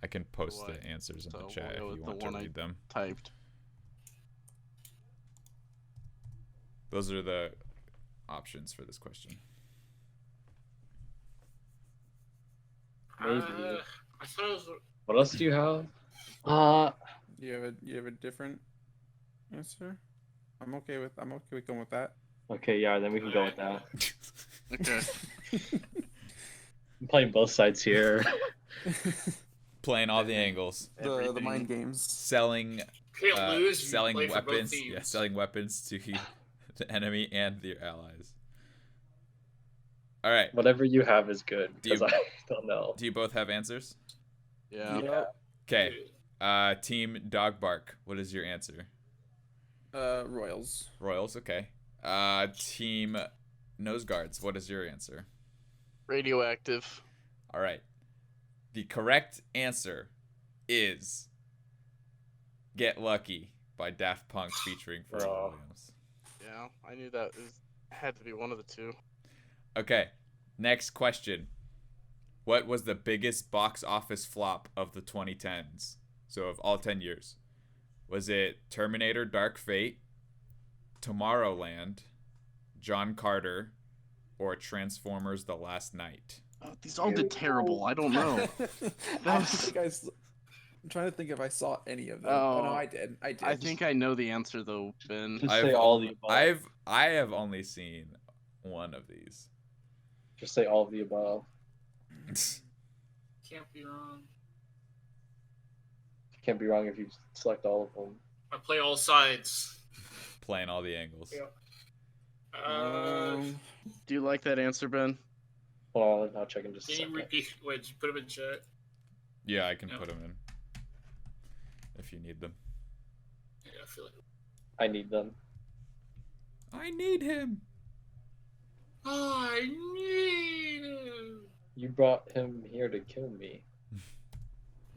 S1: I can post
S4: What?
S1: the answers in
S4: So
S1: the
S4: we'll
S1: chat
S4: go
S1: if
S4: with
S1: you
S4: the
S1: want to
S4: one I-
S1: read them.
S4: Typed.
S1: Those are the options for this question.
S3: Maybe.
S5: I thought it was.
S3: What else do you have?
S2: You have a different answer? I'm okay with going with that.
S3: Okay, yeah, then we can go with that.
S4: Okay.
S3: I'm playing both sides here.
S1: Playing all the angles,
S2: the mind games.
S1: selling
S5: Can't lose. If you
S1: selling
S5: play for both
S1: weapons,
S5: teams.
S1: yeah, selling weapons to the enemy and their allies. All right.
S3: Whatever you have is good,
S1: Do you-
S3: because I don't know.
S1: Do you both have answers?
S4: Yeah.
S2: Yep.
S1: Okay. Team Dog Bark, what is your answer?
S2: Royals.
S1: Royals, okay. Team Nose Guards, what is your answer?
S4: Radioactive.
S1: All right. The correct answer is Get Lucky by Daft Punk featuring Pharrell
S3: Oh.
S1: Williams.
S4: Yeah, I knew that had to be one of the two.
S1: Okay. Next question. What was the biggest box office flop of the 2010s? So of all 10 years. Was it Terminator Dark Fate, Tomorrowland, John Carter, or Transformers The Last Night?
S4: Oh, these all did terrible. I don't know.
S2: I'm trying to think if I saw any of them.
S4: Oh.
S2: Oh no, I did.
S4: I think I know the answer though, Ben.
S3: Just say all of the above.
S1: I have only seen one of these.
S3: Just say all of the above.
S5: Can't be wrong.
S3: You can't be wrong if you select all of them.
S5: I play all sides.
S1: Playing all the angles.
S5: Yeah.
S4: Do you like that answer, Ben?
S3: Hold on, I'll check in just a
S5: Can you
S3: second.
S5: repeat? Wait, just put them in chat.
S1: Yeah, I can
S5: Yeah.
S1: put them in if you need them.
S5: Yeah, I feel like.
S3: I need them.
S1: I need him.
S5: I need him.
S3: You brought him here to kill me.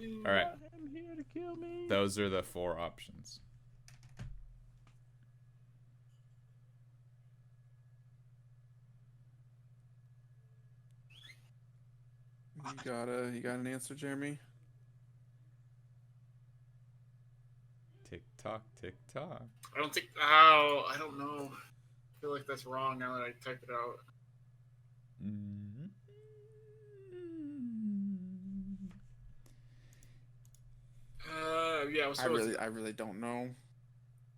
S1: All right.
S4: I'm here to kill me.
S1: Those are the 4 options.
S2: You got an answer, Jeremy?
S1: Tick tock, tick tock.
S5: I don't think. Oh, I don't know. I feel like that's wrong now that I type it out. Yeah,
S2: I really don't know.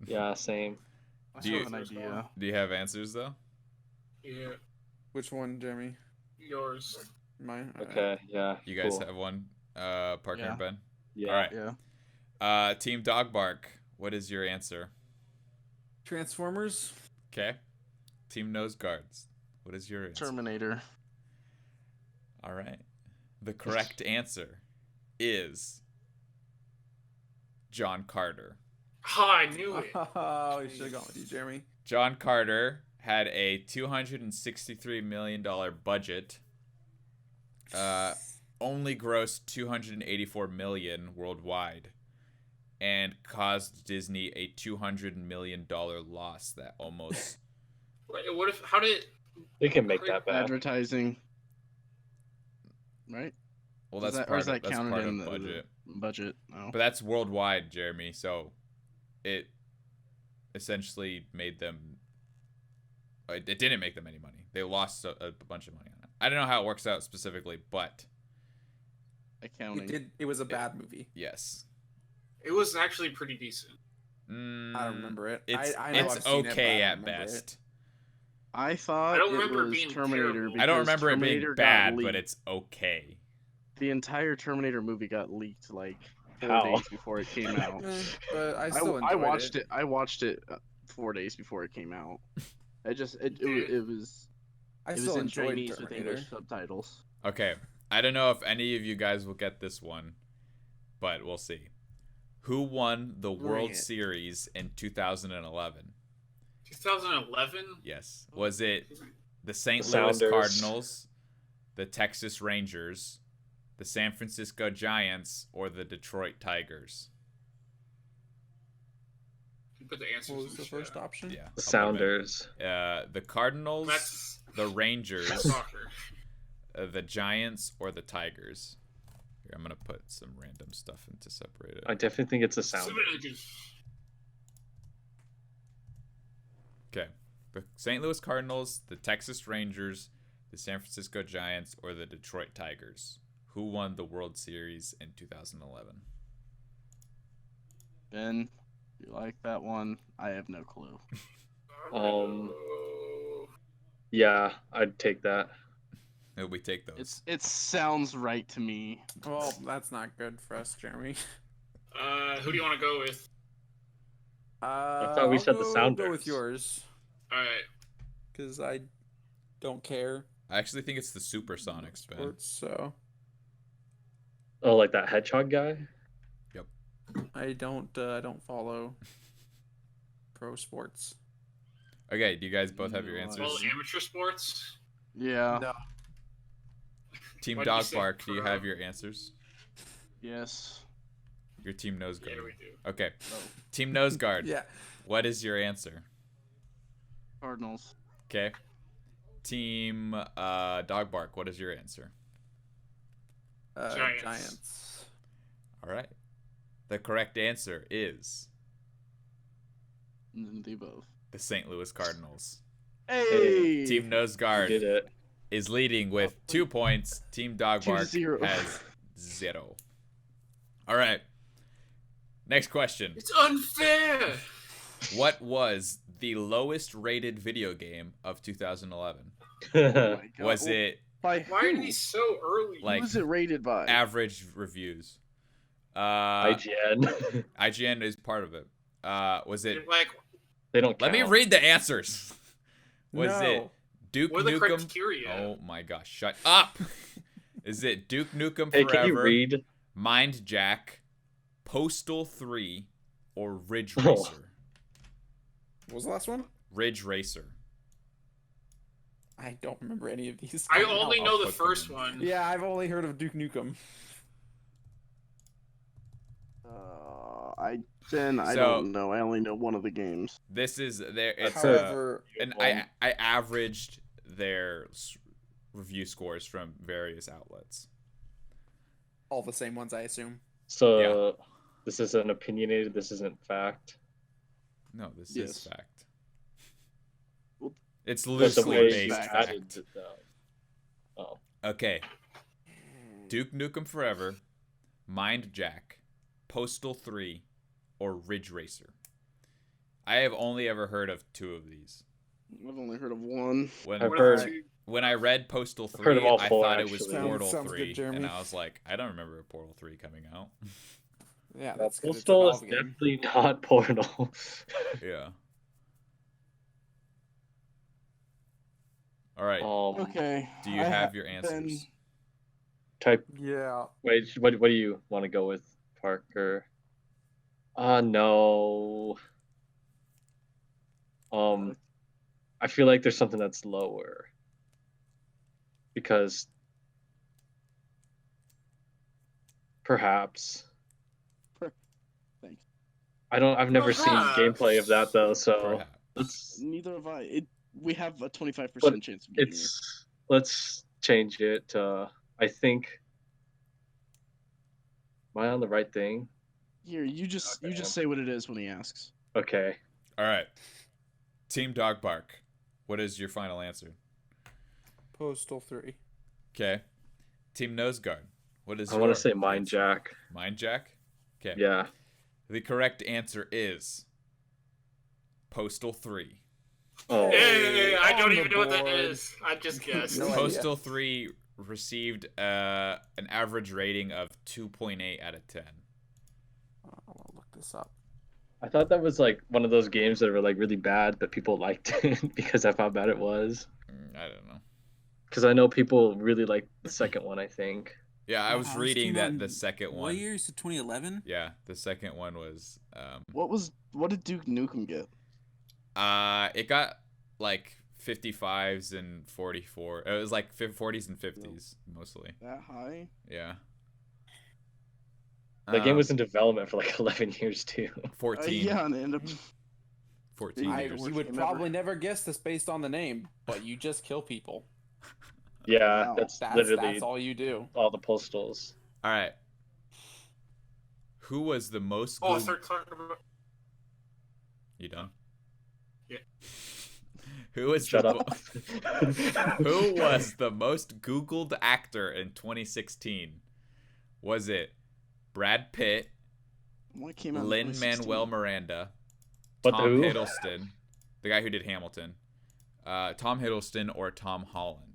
S3: Yeah, same.
S4: I
S1: Do
S4: still
S1: you-
S4: have an idea.
S1: Do you have answers though?
S5: Yeah,
S2: Which one, Jeremy?
S5: yours.
S2: Mine.
S3: Okay, yeah.
S1: You guys
S3: cool.
S1: have one? Parker
S4: Yeah.
S1: and Ben?
S3: Yeah.
S1: All right.
S4: Yeah.
S1: Team Dog Bark, what is your answer?
S2: Transformers.
S1: Okay. Team Nose Guards, what is your answer?
S4: Terminator.
S1: All right. The correct answer is John Carter.
S5: Oh, I knew it.
S2: Oh, we should have gone with you, Jeremy.
S1: John Carter had a $263 million budget. Only grossed $284 million worldwide, and caused Disney a $200 million loss. That almost.
S5: Wait, what if? How did?
S3: They can make that bad.
S4: Advertising. Right?
S1: Well,
S4: Is
S1: that's
S4: that- or is
S1: part of,
S4: that
S1: that's
S4: counted
S1: part
S4: in
S1: of
S4: the-
S1: budget.
S4: Budget. No.
S1: But that's worldwide, Jeremy. So, it essentially made them. It didn't make them any money. They lost a bunch of money on it. I don't know how it works out specifically, but
S4: Accounting.
S2: It was a bad movie.
S1: yes.
S5: It was actually pretty decent.
S2: I don't remember it.
S1: It's
S2: I know
S1: it's
S2: I've seen it, but I
S1: okay
S2: don't
S1: at
S2: remember
S1: best.
S2: it.
S4: I thought
S5: I don't
S4: it
S5: remember it
S4: was
S5: being
S4: Terminator.
S5: terrible.
S1: I don't
S4: because
S1: remember it being
S4: Terminator got
S1: bad, but
S4: leaked.
S1: it's okay.
S4: The entire Terminator movie got leaked like 4
S3: How?
S4: days before it came out.
S2: But I still
S4: I
S2: enjoyed
S4: watched it. I watched it 4 days before it came out. It was
S2: I
S4: it was
S2: still
S4: in
S2: enjoyed
S4: Chinese with
S2: Terminator.
S4: English subtitles.
S1: Okay. I don't know if any of you guys will get this one, but we'll see. Who won the World
S2: it.
S1: Series in 2011?
S5: 2011.
S1: Yes. Was it the St.
S3: The
S1: Louis
S3: Sounders.
S1: Cardinals, the Texas Rangers, the San Francisco Giants, or the Detroit Tigers?
S5: You put the answers.
S2: What was
S5: in
S2: the
S5: chat.
S2: first option?
S1: Yeah.
S3: The
S1: I'll put 'em in.
S3: Sounders.
S1: The Cardinals,
S5: That's
S1: the Rangers,
S5: soccer.
S1: the Giants, or the Tigers. Here, I'm gonna put some random stuff in to separate it.
S3: I definitely think it's the Sounders.
S1: Okay. The St. Louis Cardinals, the Texas Rangers, the San Francisco Giants, or the Detroit Tigers. Who won the World Series in 2011?
S4: Ben, you like that one? I have no clue.
S3: Yeah, I'd take that.
S1: We take those.
S4: It sounds right to me.
S2: Well, that's not good for us, Jeremy.
S5: Who do you want to go with?
S3: thought we said the
S2: Go
S3: Sounders.
S2: with yours,
S5: All right.
S2: because I don't care
S1: I actually think it's the Supersonics, Ben.
S2: sports, so
S3: Oh, like that hedgehog guy?
S2: I don't follow pro sports.
S1: Okay, do you guys both have your
S4: No,
S1: answers?
S5: Well, amateur sports.
S4: Yeah.
S2: No.
S1: Team
S5: Why did you
S1: Dog
S5: say
S1: Bark, do you
S5: pro?
S1: have your answers?
S4: Yes.
S1: Your team Nose Guard.
S5: Yeah, we do.
S1: Okay.
S4: Oh.
S1: Team Nose Guard,
S2: Yeah.
S1: what is your answer?
S4: Cardinals.
S1: Okay. Team Dog Bark, what is your answer?
S5: Giants.
S2: Giants.
S1: All right. The correct answer is
S4: The above.
S1: the St. Louis Cardinals.
S4: Hey.
S1: Team Nose
S3: You
S1: Guard
S3: did it.
S1: is leading with 2 points. Team Dog Bark
S4: 2-0.
S1: has 0. All right. Next question.
S5: It's unfair.
S1: What was the lowest rated video game of 2011?
S4: Oh my God.
S1: Was it
S4: By
S5: Why are
S4: who?
S5: these so early?
S1: Like-
S4: Who is it rated by?
S1: average reviews?
S3: IGN.
S1: IGN is part of it. Was it?
S5: Like,
S3: They don't
S1: Let
S3: count.
S1: me read the answers. Was
S2: No.
S1: it Duke
S5: what are the
S1: Nukem?
S5: criteria?
S1: Oh my gosh! Shut up. Is it Duke Nukem
S3: Hey,
S1: Forever?
S3: can you read?
S1: Mind Jack, Postal 3, or Ridge
S3: Oh.
S1: Racer?
S2: What was the last one?
S1: Ridge Racer.
S2: I don't remember any of these.
S5: I
S2: coming
S5: only
S2: out.
S5: know the
S1: put them
S5: first
S1: in.
S5: one.
S2: Yeah, I've only heard of Duke Nukem.
S4: I don't know. I only know one of the games.
S1: This is there. It's
S2: However,
S1: and I averaged their review scores from various outlets.
S2: all the same ones, I assume.
S3: So this isn't opinionated. This isn't fact.
S1: No, this is
S4: Yes.
S1: fact.
S4: Well,
S1: It's
S3: But the
S1: loosely
S3: way
S1: based
S3: you
S4: fact.
S3: added
S1: fact.
S3: Oh.
S1: Okay. Duke Nukem Forever, Mind Jack, Postal 3, or Ridge Racer. I have only ever heard of 2 of these.
S4: I've only heard of one.
S1: When
S3: I've
S5: What
S3: heard-
S5: are the two-
S1: when I read Postal
S3: I've
S1: 3,
S3: heard of all
S1: I
S3: 4,
S1: thought it was
S3: actually.
S1: Portal
S2: Sounds good,
S1: 3,
S2: Jeremy.
S1: and I was like, I don't remember Portal 3 coming out.
S2: Yeah,
S3: Well,
S2: that's good. It's a
S3: Postal is
S2: Valve game.
S3: definitely not Portal.
S1: Yeah. All right.
S4: Okay.
S1: Do you have your answers?
S3: Type.
S2: Yeah.
S3: Wait. What do you want to go with, Parker? No. I feel like there's something that's lower. Because perhaps.
S4: Thanks.
S3: I've never seen
S5: Perhaps.
S3: gameplay of that though, so
S1: Perhaps.
S3: let's
S4: Neither have I. We have a 25%
S3: But
S4: chance of getting it.
S3: let's change it to I think. Am I on the right thing?
S4: Here, you just
S3: Okay.
S4: say what it is when he asks.
S3: Okay.
S1: All right. Team Dog Bark. What is your final answer?
S2: Postal 3.
S1: Okay. Team Nose Guard. What is
S3: I
S1: your
S3: want to say Mind
S1: answer?
S3: Jack.
S1: Mind Jack? Okay.
S3: Yeah.
S1: The correct answer is Postal 3.
S3: Oh.
S5: Hey, I don't
S2: on
S5: even
S2: the
S5: know what that
S2: board.
S5: is. I just guessed.
S2: No idea.
S1: Postal 3 received an average rating of 2.8 out of 10.
S2: I want to look this up.
S3: I thought that was like one of those games that were like really bad, but people liked it because of how bad it was.
S1: I don't know.
S3: Because I know people really liked the second one, I think.
S1: Yeah, I was
S6: Wow, this
S1: reading
S6: came out
S1: that
S6: in
S1: the second
S6: What
S1: one.
S6: year? You said 2011?
S1: Yeah, the second one was
S4: What did Duke Nukem get?
S1: it got like 55s and 44. It was like 40s and 50s mostly.
S4: That high?
S1: Yeah.
S3: The game was in development for like 11 years too.
S1: 14.
S4: Yeah, and it ended up
S1: 14
S4: I-
S1: years.
S2: You would
S4: game
S2: probably never guess this based on the name, but you just kill people.
S3: Yeah,
S4: Wow.
S3: that's
S2: That's
S3: literally
S2: all you do.
S3: all the postals.
S1: All right. Who was the most
S5: Oh, I
S1: Goog-
S5: started talking about.
S1: You done?
S5: Yeah.
S1: Who was
S3: Shut
S1: the
S3: up.
S1: Who was the most Googled actor in 2016? Was it Brad Pitt,
S4: what came out in
S1: Lin-Manuel
S4: 2016?
S1: Miranda,
S3: What,
S1: Tom
S3: who?
S1: Hiddleston, the guy who did Hamilton, Tom Hiddleston, or Tom Holland?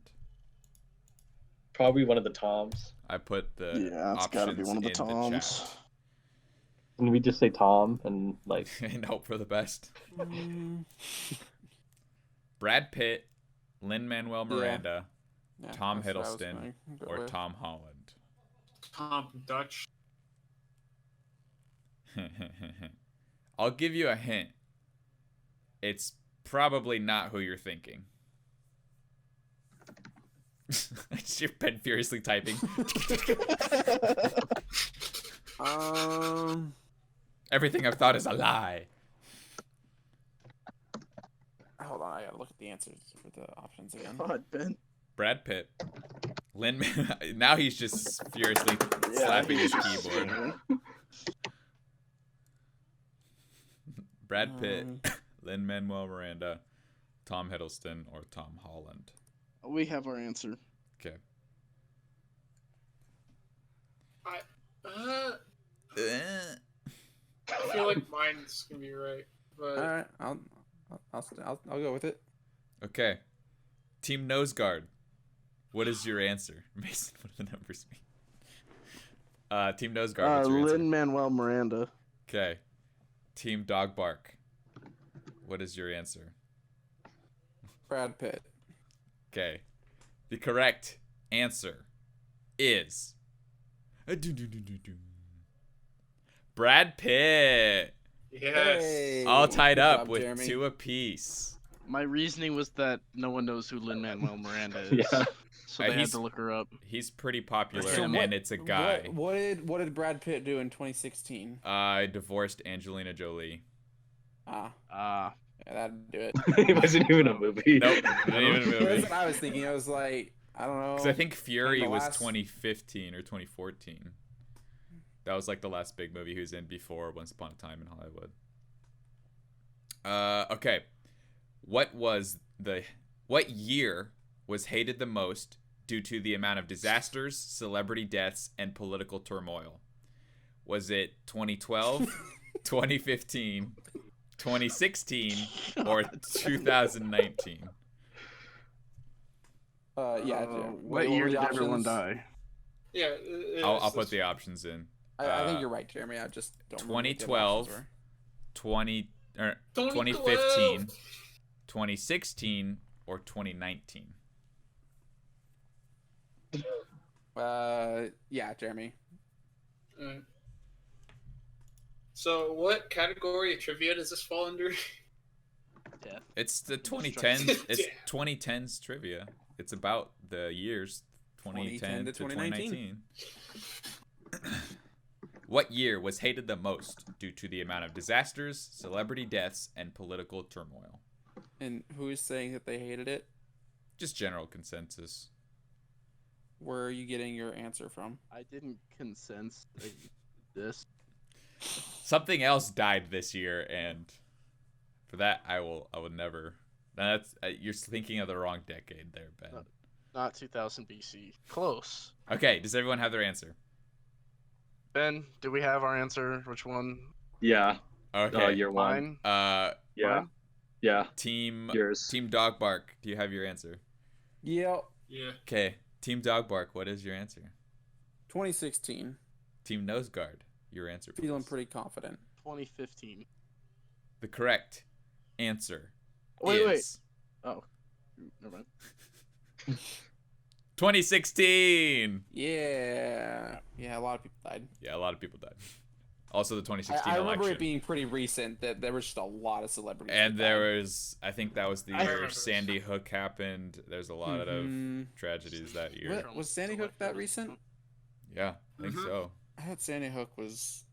S3: Probably one of the Toms.
S1: I put the
S4: Yeah, it's gotta be
S1: options
S4: one of the
S1: in
S4: Toms.
S3: Can we just say Tom and like
S1: chat and hope for the best.
S2: Mm,
S1: Brad Pitt, Lin-Manuel Miranda,
S2: yeah,
S1: Tom
S2: that's what I was
S1: Hiddleston,
S2: gonna go
S1: or
S2: with.
S1: Tom Holland?
S5: Tom Dutch.
S1: I'll give you a hint. It's probably not who you're thinking. You've been furiously typing. Everything I've thought is a lie.
S2: Hold on, I gotta look at the answers for the options again.
S4: God, Ben.
S1: Brad Pitt. Lin. Now he's just furiously slapping his keyboard. Brad Pitt, Lin-Manuel Miranda, Tom Hiddleston, or Tom Holland.
S4: We have our answer.
S1: Okay.
S5: I feel like mine's gonna be right, but
S2: All right, I'll go with it.
S1: Okay. Team Nose Guard. What is your answer? Mason, what do the numbers mean? Team Nose Guard, what's your answer?
S4: Lin-Manuel Miranda.
S1: Okay. Team Dog Bark. What is your answer?
S2: Brad Pitt.
S1: Okay. The correct answer is Brad Pitt.
S5: yes.
S2: Hey,
S1: All tied
S2: good
S1: up
S2: job,
S1: with
S2: Jeremy.
S1: 2 apiece.
S4: My reasoning was that no one knows who Lin-Manuel Miranda is.
S3: Yeah.
S4: So they had
S1: He's-
S4: to look her up.
S1: He's pretty popular,
S2: So
S1: and it's a guy.
S2: What did Brad Pitt do in 2016?
S1: I divorced Angelina Jolie.
S2: Ah,
S4: Ah.
S2: yeah, that'd do it.
S3: It wasn't even a movie.
S1: Nope, not even a
S2: That's
S1: movie.
S2: what I was thinking. I was like, I don't know.
S1: Because I think Fury
S2: the
S1: was
S2: last-
S1: 2015 or 2014. That was like the last big movie he was in before Once Upon a Time in Hollywood. Okay. What year was hated the most due to the amount of disasters, celebrity deaths, and political turmoil? Was it 2012, 2015, 2016, or 2019?
S2: Yeah.
S4: What year did everyone die?
S5: Yeah.
S1: I'll put the options in.
S2: I think you're right, Jeremy. I just don't. remember what the other
S1: 2012,
S2: options were.
S1: 2015, 2016, or 2019?
S2: Yeah, Jeremy.
S5: Alright. So, what category of trivia does this fall under?
S1: It's the 2010s. It's
S5: Yeah.
S1: 2010s trivia. It's about the years 2010 to 2019. What year was hated the most due to the amount of disasters, celebrity deaths, and political turmoil?
S2: And who is saying that they hated it?
S1: Just general consensus.
S2: Where are you getting your answer from?
S4: I didn't consent this.
S1: Something else died this year, and For that, I will never. That's you're thinking of the wrong decade there, Ben.
S4: Not 2000 BC. Close.
S1: Okay, does everyone have their answer?
S4: Ben, do we have our answer? Which one?
S3: Yeah.
S1: Okay.
S3: Year one.
S4: Mine.
S3: Yeah.
S4: Mine?
S3: Yeah.
S1: Team
S3: Yours.
S1: Dog Bark. Do you have your answer?
S2: Yep.
S5: Yeah.
S1: Okay. Team Dog Bark. What is your answer?
S2: 2016.
S1: Team Nose Guard. Your answer. Please.
S2: Feeling pretty confident.
S4: 2015.
S1: The correct answer
S4: Wait.
S1: is
S4: Oh, never mind.
S1: 2016.
S2: Yeah. Yeah, a lot of people died.
S1: Yeah, a lot of people died. Also, the 2016
S2: I remember
S1: election.
S2: it being pretty recent that there was just a lot of celebrities.
S1: And
S2: that
S1: there
S2: died.
S1: was, I think that was the
S5: I
S1: year
S5: remember this.
S1: Sandy Hook happened. There's a lot
S2: Mhm.
S1: of tragedies that year.
S2: What? Was Sandy Hook that recent?
S1: Yeah, I think
S5: Mhm.
S1: so.
S2: I thought Sandy Hook was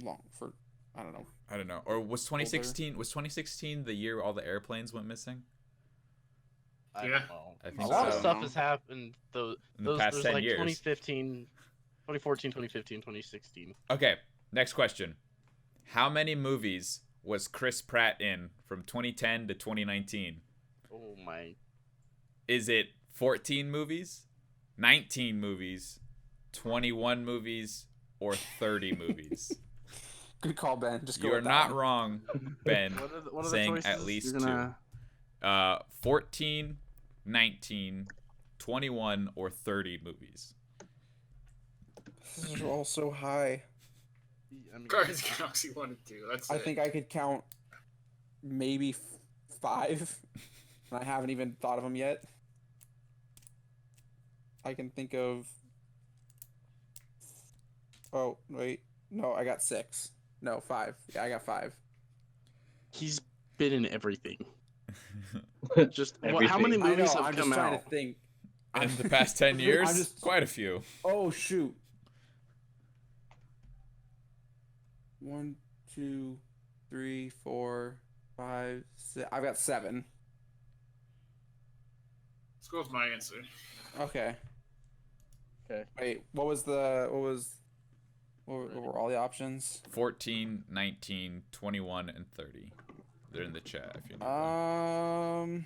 S2: long for, I don't know.
S1: I don't know. Or was 2016? Was 2016 the year all the airplanes went missing?
S4: I
S5: Yeah.
S4: don't know.
S1: I think
S4: A lot of
S1: so.
S4: stuff has happened. Those
S1: In the past
S4: there's
S1: 10
S4: like
S1: years.
S4: 2015, 2014, 2015, 2016.
S1: Okay, next question. How many movies was Chris Pratt in from 2010 to 2019?
S4: Oh my.
S1: Is it 14 movies, 19 movies, 21 movies, or 30 movies?
S2: Good call, Ben. Just go
S1: You are
S2: with that
S1: not
S2: one.
S1: wrong, Ben,
S4: What are the
S1: saying
S4: choices?
S1: at least
S4: You're gonna...
S1: 14, 19, 21, or 30 movies.
S2: These are all so high.
S4: I mean,
S5: Guardians of the Galaxy 1 and 2. That's
S2: I
S5: it.
S2: think I could count maybe 5, and I haven't even thought of them yet. I can think of. Oh wait, no, I got 6. No, 5. Yeah, I got 5.
S4: he's been in everything. Just how
S3: Everything.
S4: many
S2: I know.
S4: movies
S2: I'm
S4: have
S2: just
S4: come
S2: trying
S4: out?
S2: to think.
S1: In the past 10 years,
S2: I'm just.
S1: quite a few.
S2: Oh shoot. 1, 2, 3, 4, 5, 6. I've got 7.
S5: Let's go with my answer.
S2: Okay.
S4: Okay.
S2: Wait, what were all the options?
S1: 14, 19, 21, and 30. They're in the chat if you need them.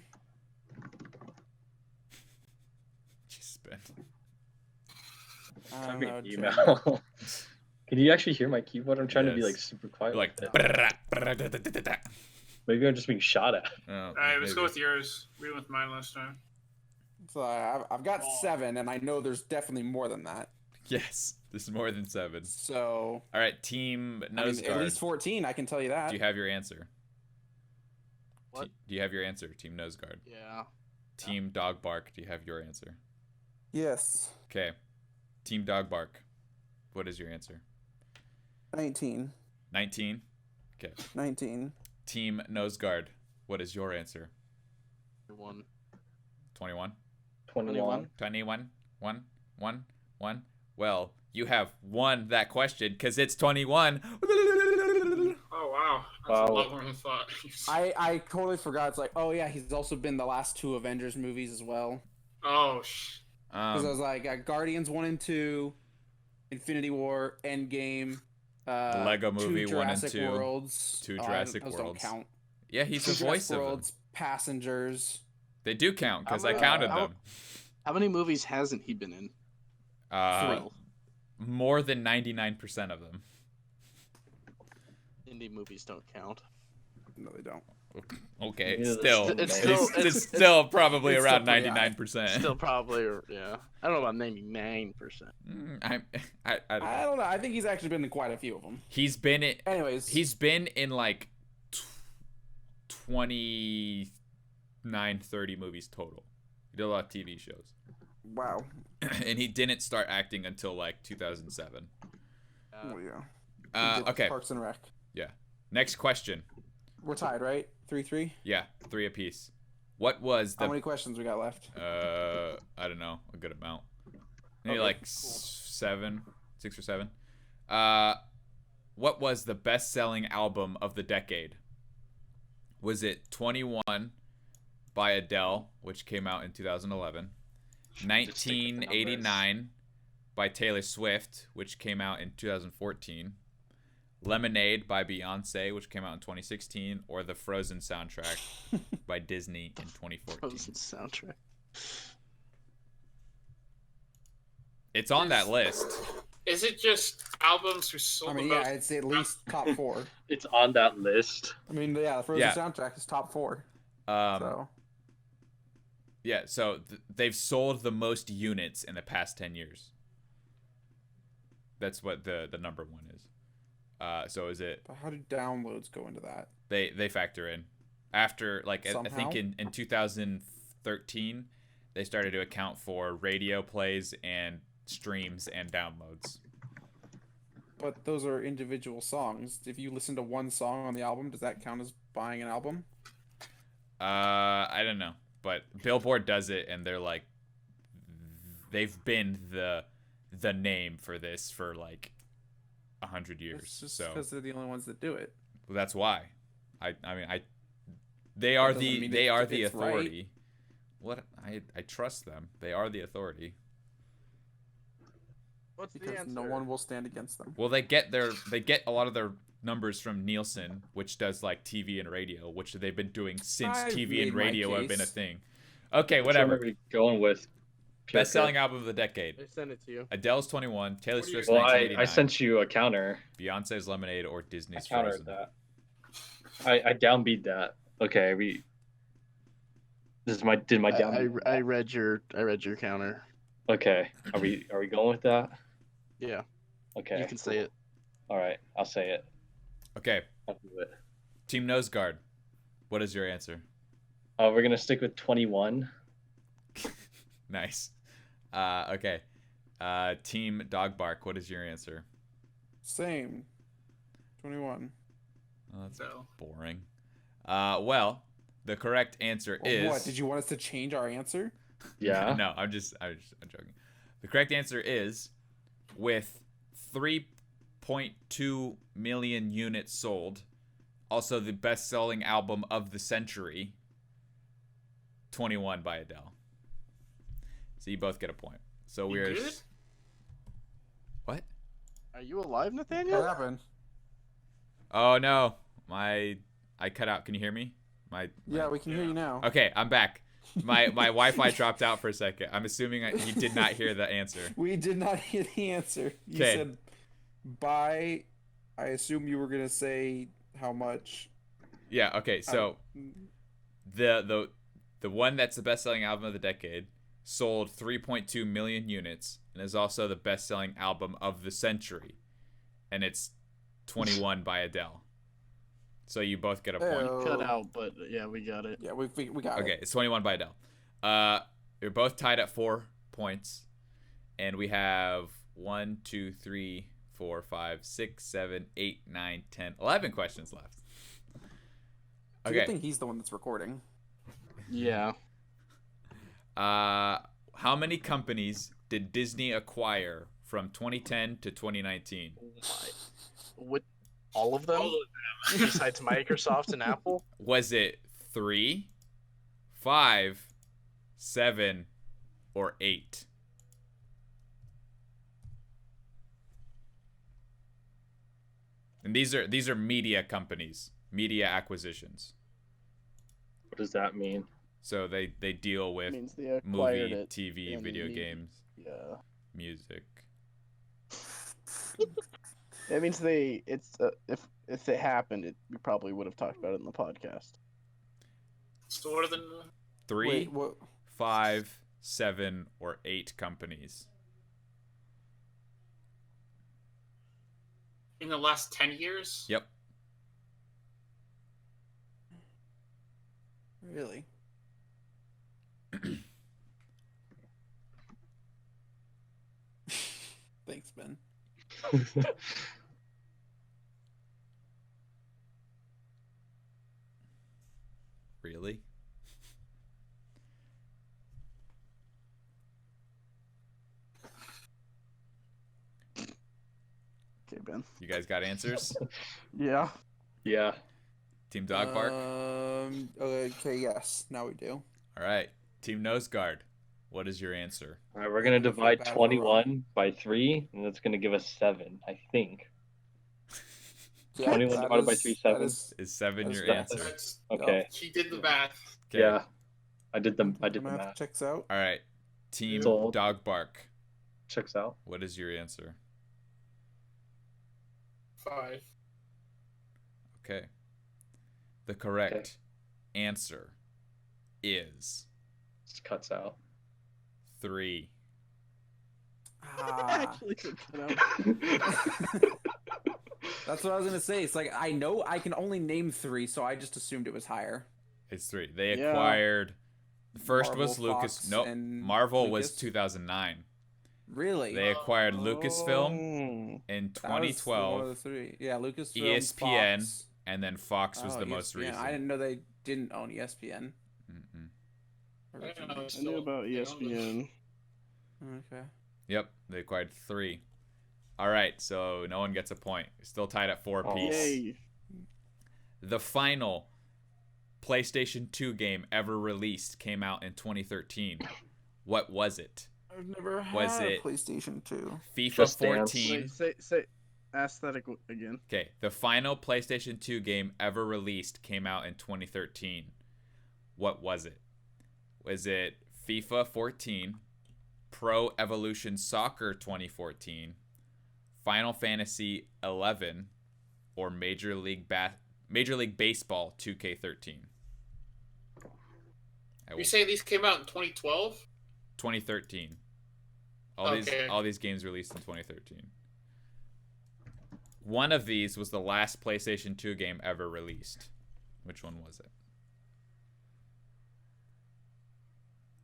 S1: Jeez, Ben.
S2: I
S3: Send
S2: don't
S3: me
S2: know.
S3: an email. Can you actually hear my keyboard? I'm trying to be
S1: Yes.
S3: like super quiet.
S1: Like,
S3: with it. Maybe I'm just being shot at.
S1: oh,
S5: Alright, let's go
S1: maybe.
S5: with yours. We went with mine last time.
S2: So I've got 7, and I know there's definitely more than that.
S1: Yes, this is more than 7.
S2: So
S1: All right, Team
S2: I
S1: Nose
S2: mean,
S1: Guard.
S2: at least 14. I can tell you that.
S1: Do you have your answer?
S4: What?
S1: Do you have your answer, Team Nose Guard?
S4: Yeah.
S1: Team Dog Bark, do you have your answer?
S2: Yes.
S1: Okay. Team Dog Bark, what is your answer?
S2: 19.
S1: 19? Okay.
S2: 19.
S1: Team Nose Guard, what is your answer?
S4: 1.
S1: 21?
S3: 21.
S1: 21? 1? 1? 1? Well, you have won that question because it's 21.
S5: Oh, wow. That's
S3: Wow.
S5: a lot more than I thought.
S2: I totally forgot. It's like, oh yeah, he's also been the last 2 Avengers movies as well.
S5: Oh,
S2: Because I was like, Guardians 1 and 2, Infinity War, Endgame,
S1: Lego Movie
S2: 2
S1: 1 and
S2: Jurassic
S1: 2,
S2: Worlds,
S1: 2
S2: Oh,
S1: Jurassic
S2: those
S1: Worlds.
S2: Don't count.
S1: Yeah, he's
S2: 2
S1: the voice
S2: Jurassic
S1: of them.
S2: Worlds, Passengers.
S1: They do count because I
S4: How-
S1: counted
S4: how-
S1: them.
S4: How many movies hasn't he been in?
S1: 3. More than 99% of them.
S4: Indie movies don't count.
S2: No, they don't.
S1: Okay,
S3: Neither
S1: still,
S3: does-
S4: It's still-
S1: it's still probably
S2: it's
S1: around
S2: still pretty high.
S1: 99%.
S4: Still probably, yeah. I don't know about 99%.
S1: I don't know.
S2: I don't know. I think he's actually been in quite a few of them.
S1: He's been in.
S2: Anyways,
S1: He's been in like 29, 30 movies total. He did a lot of TV shows,
S2: wow.
S1: and he didn't start acting until like 2007.
S2: Oh yeah. He did
S1: Okay.
S2: Parks and Rec.
S1: Next question.
S2: We're tied, right? 3-3.
S1: Yeah, 3 apiece. What was
S2: How
S1: the?
S2: many questions we got left?
S1: I don't know, a good amount. Maybe
S2: Okay,
S1: like
S2: cool.
S1: 7, 6 or 7. What was the best-selling album of the decade? Was it 21 by Adele, which came out in 2011?
S4: Just stick with the
S1: 1989 by Taylor Swift, which came out in 2014? Lemonade by Beyonce, which came out in 2016, or the Frozen soundtrack by Disney in 2014.
S4: Frozen soundtrack.
S1: It's on that list.
S5: Is it just albums who sold
S2: I mean,
S5: the most?
S2: yeah, it's at least top 4.
S3: It's on that list.
S2: I mean, yeah, the Frozen
S1: Yeah.
S2: soundtrack is top 4.
S1: So they've sold the most units in the past 10 years. That's what the number one is. So is it?
S2: But how do downloads go into that?
S1: They factor in after, like, I
S2: Somehow?
S1: think in 2013 they started to account for radio plays and streams and downloads.
S2: But those are individual songs. If you listen to one song on the album, does that count as buying an album?
S1: I don't know, but Billboard does it, and they're like, they've been the name for this for like 100 years.
S2: It's just
S1: So
S2: because they're the only ones that do it.
S1: that's why. They are
S2: doesn't mean
S1: the
S2: it's right.
S1: authority. What I trust them. They are the authority.
S4: What's the
S2: Because
S4: answer?
S2: no one will stand against them.
S1: Well, they get a lot of their numbers from Nielsen, which does like TV and radio, which they've been doing since
S2: I've
S1: TV
S2: made
S1: and
S2: my
S1: radio have been a
S2: case.
S1: thing. Okay,
S3: Which
S1: whatever.
S3: one are we going with?
S1: Best-selling album of the decade.
S4: I sent it to you.
S1: Adele's 21, Taylor
S5: What do you-
S1: Swift's
S3: Well,
S1: 1989,
S3: I sent you a counter.
S1: Beyonce's Lemonade, or
S3: I
S1: Disney's
S3: countered
S1: Frozen.
S3: that. I downbeat that. Okay, This is my down.
S4: I read your counter.
S3: Okay, are we going with that?
S4: Yeah,
S3: Okay.
S4: you can say it.
S3: All right, I'll say it.
S1: Okay,
S3: I'll do it.
S1: Team Nose Guard. What is your answer?
S3: We're gonna stick with 21.
S1: Nice. Okay. Team Dog Bark. What is your answer?
S2: Same. 21.
S1: Oh, that's
S5: So
S1: boring. Well, the correct answer is.
S2: What? Did you want us to change our answer?
S3: Yeah.
S1: No, I'm joking. The correct answer is, with 3.2 million units sold, also the best-selling album of the century, 21 by Adele. So you both get a point. So
S5: You
S1: we're.
S5: good?
S1: What?
S4: Are you alive,
S2: What
S4: Nathaniel?
S2: happened?
S1: Oh no, I cut out. Can you hear me?
S2: Yeah, we can hear you now.
S1: Okay, I'm back. My Wi-Fi dropped out for a second. I'm assuming you did not hear the answer.
S2: We did not hear the answer. You
S1: 'Kay.
S2: said buy. I assume you were gonna say how much.
S1: Yeah. Okay. So the one that's the best-selling album of the decade sold 3.2 million units and is also the best-selling album of the century, and it's 21 by Adele. So you both get a point.
S2: Oh.
S4: Cut out, but yeah, we got it.
S2: Yeah, we got
S1: Okay,
S2: it.
S1: it's 21 by Adele. We're both tied at 4 points, and we have 1, 2, 3, 4, 5, 6, 7, 8, 9, 10, 11 questions left.
S2: It's a good
S1: Okay.
S2: thing he's the one that's recording.
S4: Yeah.
S1: How many companies did Disney acquire from 2010 to 2019?
S4: With all of them,
S5: All of
S4: besides Microsoft and Apple.
S1: Was it 3, 5, 7, or 8? And these are media companies, media acquisitions.
S3: What does that mean?
S1: So they deal with
S4: means they acquired
S1: movie,
S4: it.
S1: TV,
S4: in
S1: video
S4: the-
S1: games,
S4: Yeah.
S1: music.
S4: That means it's if it happened, we probably would have talked about it in the podcast.
S5: So what are the
S1: 3,
S2: Wait, what?
S1: 5, 7, or 8 companies.
S5: in the last 10 years?
S1: Yep.
S2: Really? Thanks, Ben.
S1: Really?
S4: Okay, Ben.
S1: You guys got answers?
S4: Yeah.
S3: Yeah.
S1: Team Dog Bark?
S2: Okay, yes. Now we do.
S1: All right. Team Nose Guard. What is your answer?
S3: All right, we're gonna
S2: I feel
S3: divide
S2: bad for
S3: 21 by 3, and that's gonna give us 7, I think.
S2: Yeah,
S3: 21
S2: that
S3: divided by
S2: is-
S3: 3,
S2: that
S3: 7.
S2: is-
S1: Is 7
S2: That's
S1: your
S2: right.
S1: answer?
S5: That's,
S3: Okay.
S5: he did the math.
S1: Okay.
S3: Yeah. I did the
S2: the
S3: math.
S2: checks out.
S1: All right. Team
S3: So-
S1: Dog Bark.
S3: Checks out.
S1: What is your answer?
S5: 5.
S1: Okay. The correct answer is
S3: Just cuts out.
S1: 3.
S2: Ah,
S4: Actually, took it out.
S2: that's what I was gonna say. It's like I know I can only name 3, so I just assumed it was higher.
S1: It's 3. They
S4: Yeah.
S1: acquired. The first
S2: Marvel,
S1: was Lucas.
S2: Fox,
S1: Nope.
S2: and
S1: Marvel was
S2: Lucas?
S1: 2009.
S2: Really?
S1: They acquired Lucasfilm
S4: Oh.
S1: in
S2: That was one of
S1: 2012,
S2: the 3. Yeah, Lucasfilm,
S1: ESPN,
S2: Fox.
S1: and then Fox was
S2: Oh,
S1: the most
S2: ESPN.
S1: recent.
S2: I didn't know they didn't own ESPN.
S1: Mm-mm.
S5: I don't know,
S4: I knew about
S5: they owned them.
S4: ESPN.
S2: Okay.
S1: Yep, they acquired 3. All right, so no one gets a point. Still tied at 4
S3: Oh.
S1: apiece.
S4: Yay.
S1: The final PlayStation 2 game ever released came out in 2013. What was it?
S2: I've never had
S1: Was
S2: a
S1: it-
S2: PlayStation 2.
S1: FIFA
S3: Just Dance.
S1: 14.
S4: Wait, say aesthetic again.
S1: Okay, the final PlayStation 2 game ever released came out in 2013. What was it? Was it FIFA 14, Pro Evolution Soccer 2014, Final Fantasy 11, or Major League Baseball 2K13?
S5: You say these came out in 2012?
S1: 2013.
S5: Okay.
S1: All these games released in 2013. One of these was the last PlayStation 2 game ever released. Which one was it?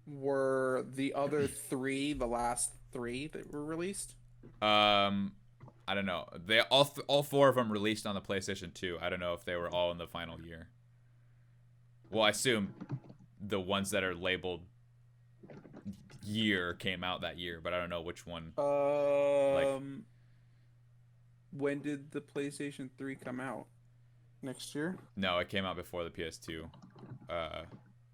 S2: Were the other 3 the last 3 that were released?
S1: I don't know. They all 4 of them released on the PlayStation 2. I don't know if they were all in the final year. Well, I assume the ones that are labeled year came out that year, but I don't know which one.
S2: When did the PlayStation 3 come out? Next year?
S1: No, it came out before the PS2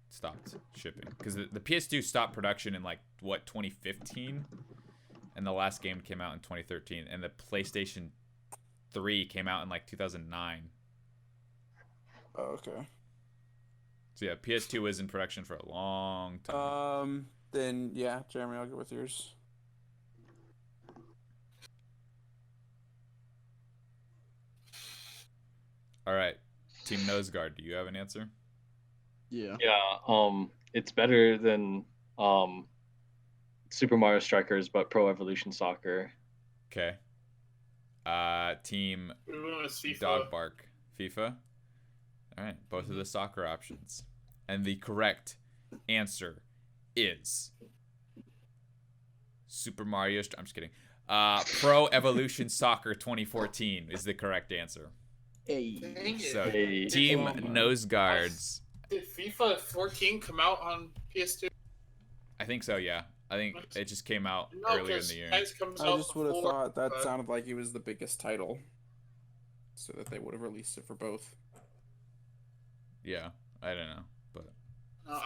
S1: stopped shipping, because the PS2 stopped production in 2015, and the last game came out in 2013, and the PlayStation 3 came out in 2009.
S2: Oh, okay.
S1: So yeah, PS2 was in production for a long time.
S2: Then yeah, Jeremy, I'll go with yours.
S1: All right, Team Noseguard, do you have an answer?
S4: Yeah.
S3: Yeah, it's better than Super Mario Strikers, but Pro Evolution Soccer.
S1: Okay. Team
S5: We went with FIFA.
S1: Dog Bark, FIFA. All right, both of the soccer options, and the correct answer is Super Mario. I'm just kidding. Pro Evolution Soccer 2014 is the correct answer.
S4: Hey.
S5: Dang it.
S1: So
S3: Hey.
S1: Team
S2: Oh my.
S1: Noseguards.
S5: Did FIFA 14 come out on PS2?
S1: I think so. Yeah, I think it just came out
S5: No,
S1: earlier in
S5: because
S1: the year.
S5: PES comes
S2: I
S5: out
S2: just would have
S5: before,
S2: thought that
S5: but-
S2: sounded like it was the biggest title, so that they would have released it for both.
S1: Yeah, I don't know, but
S5: No,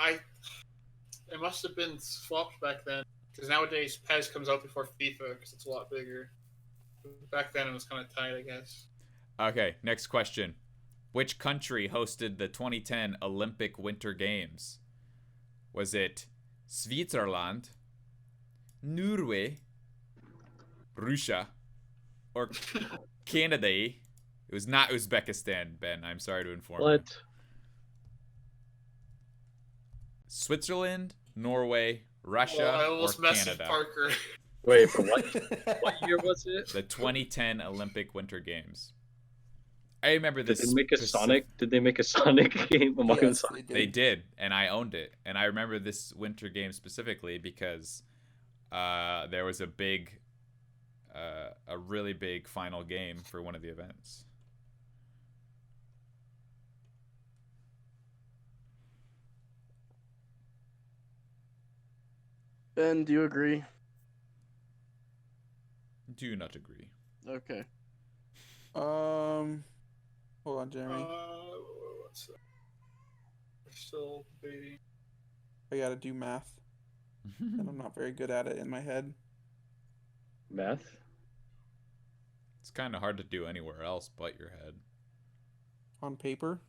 S5: it must have been swapped back then, because nowadays PES comes out before FIFA because it's a lot bigger. Back then it was kind of tight, I guess.
S1: okay. Next question: which country hosted the 2010 Olympic Winter Games? Was it Switzerland, Norway, Russia, or Canada? It was not Uzbekistan, Ben. I'm sorry to inform you.
S3: What?
S1: Switzerland, Norway, Russia,
S5: Well, I
S1: or
S5: almost messed with
S1: Canada?
S5: Parker.
S3: Wait, for what? What year was it?
S1: The 2010 Olympic Winter Games. I remember
S3: Did
S1: this.
S3: they make a Sonic? Did they make a Sonic game among
S2: Yes,
S3: Sonic?
S1: They did, and I owned it. And I remember this winter game specifically because there was a really big final game for one of the events.
S4: Ben, do you agree?
S1: Do not agree.
S4: Okay.
S2: Hold on, Jeremy.
S5: What's that? We're still debating.
S2: I gotta do math, and I'm not very good at it in my head.
S3: Math?
S1: It's It's kind of hard to do anywhere else but your head.
S2: On paper,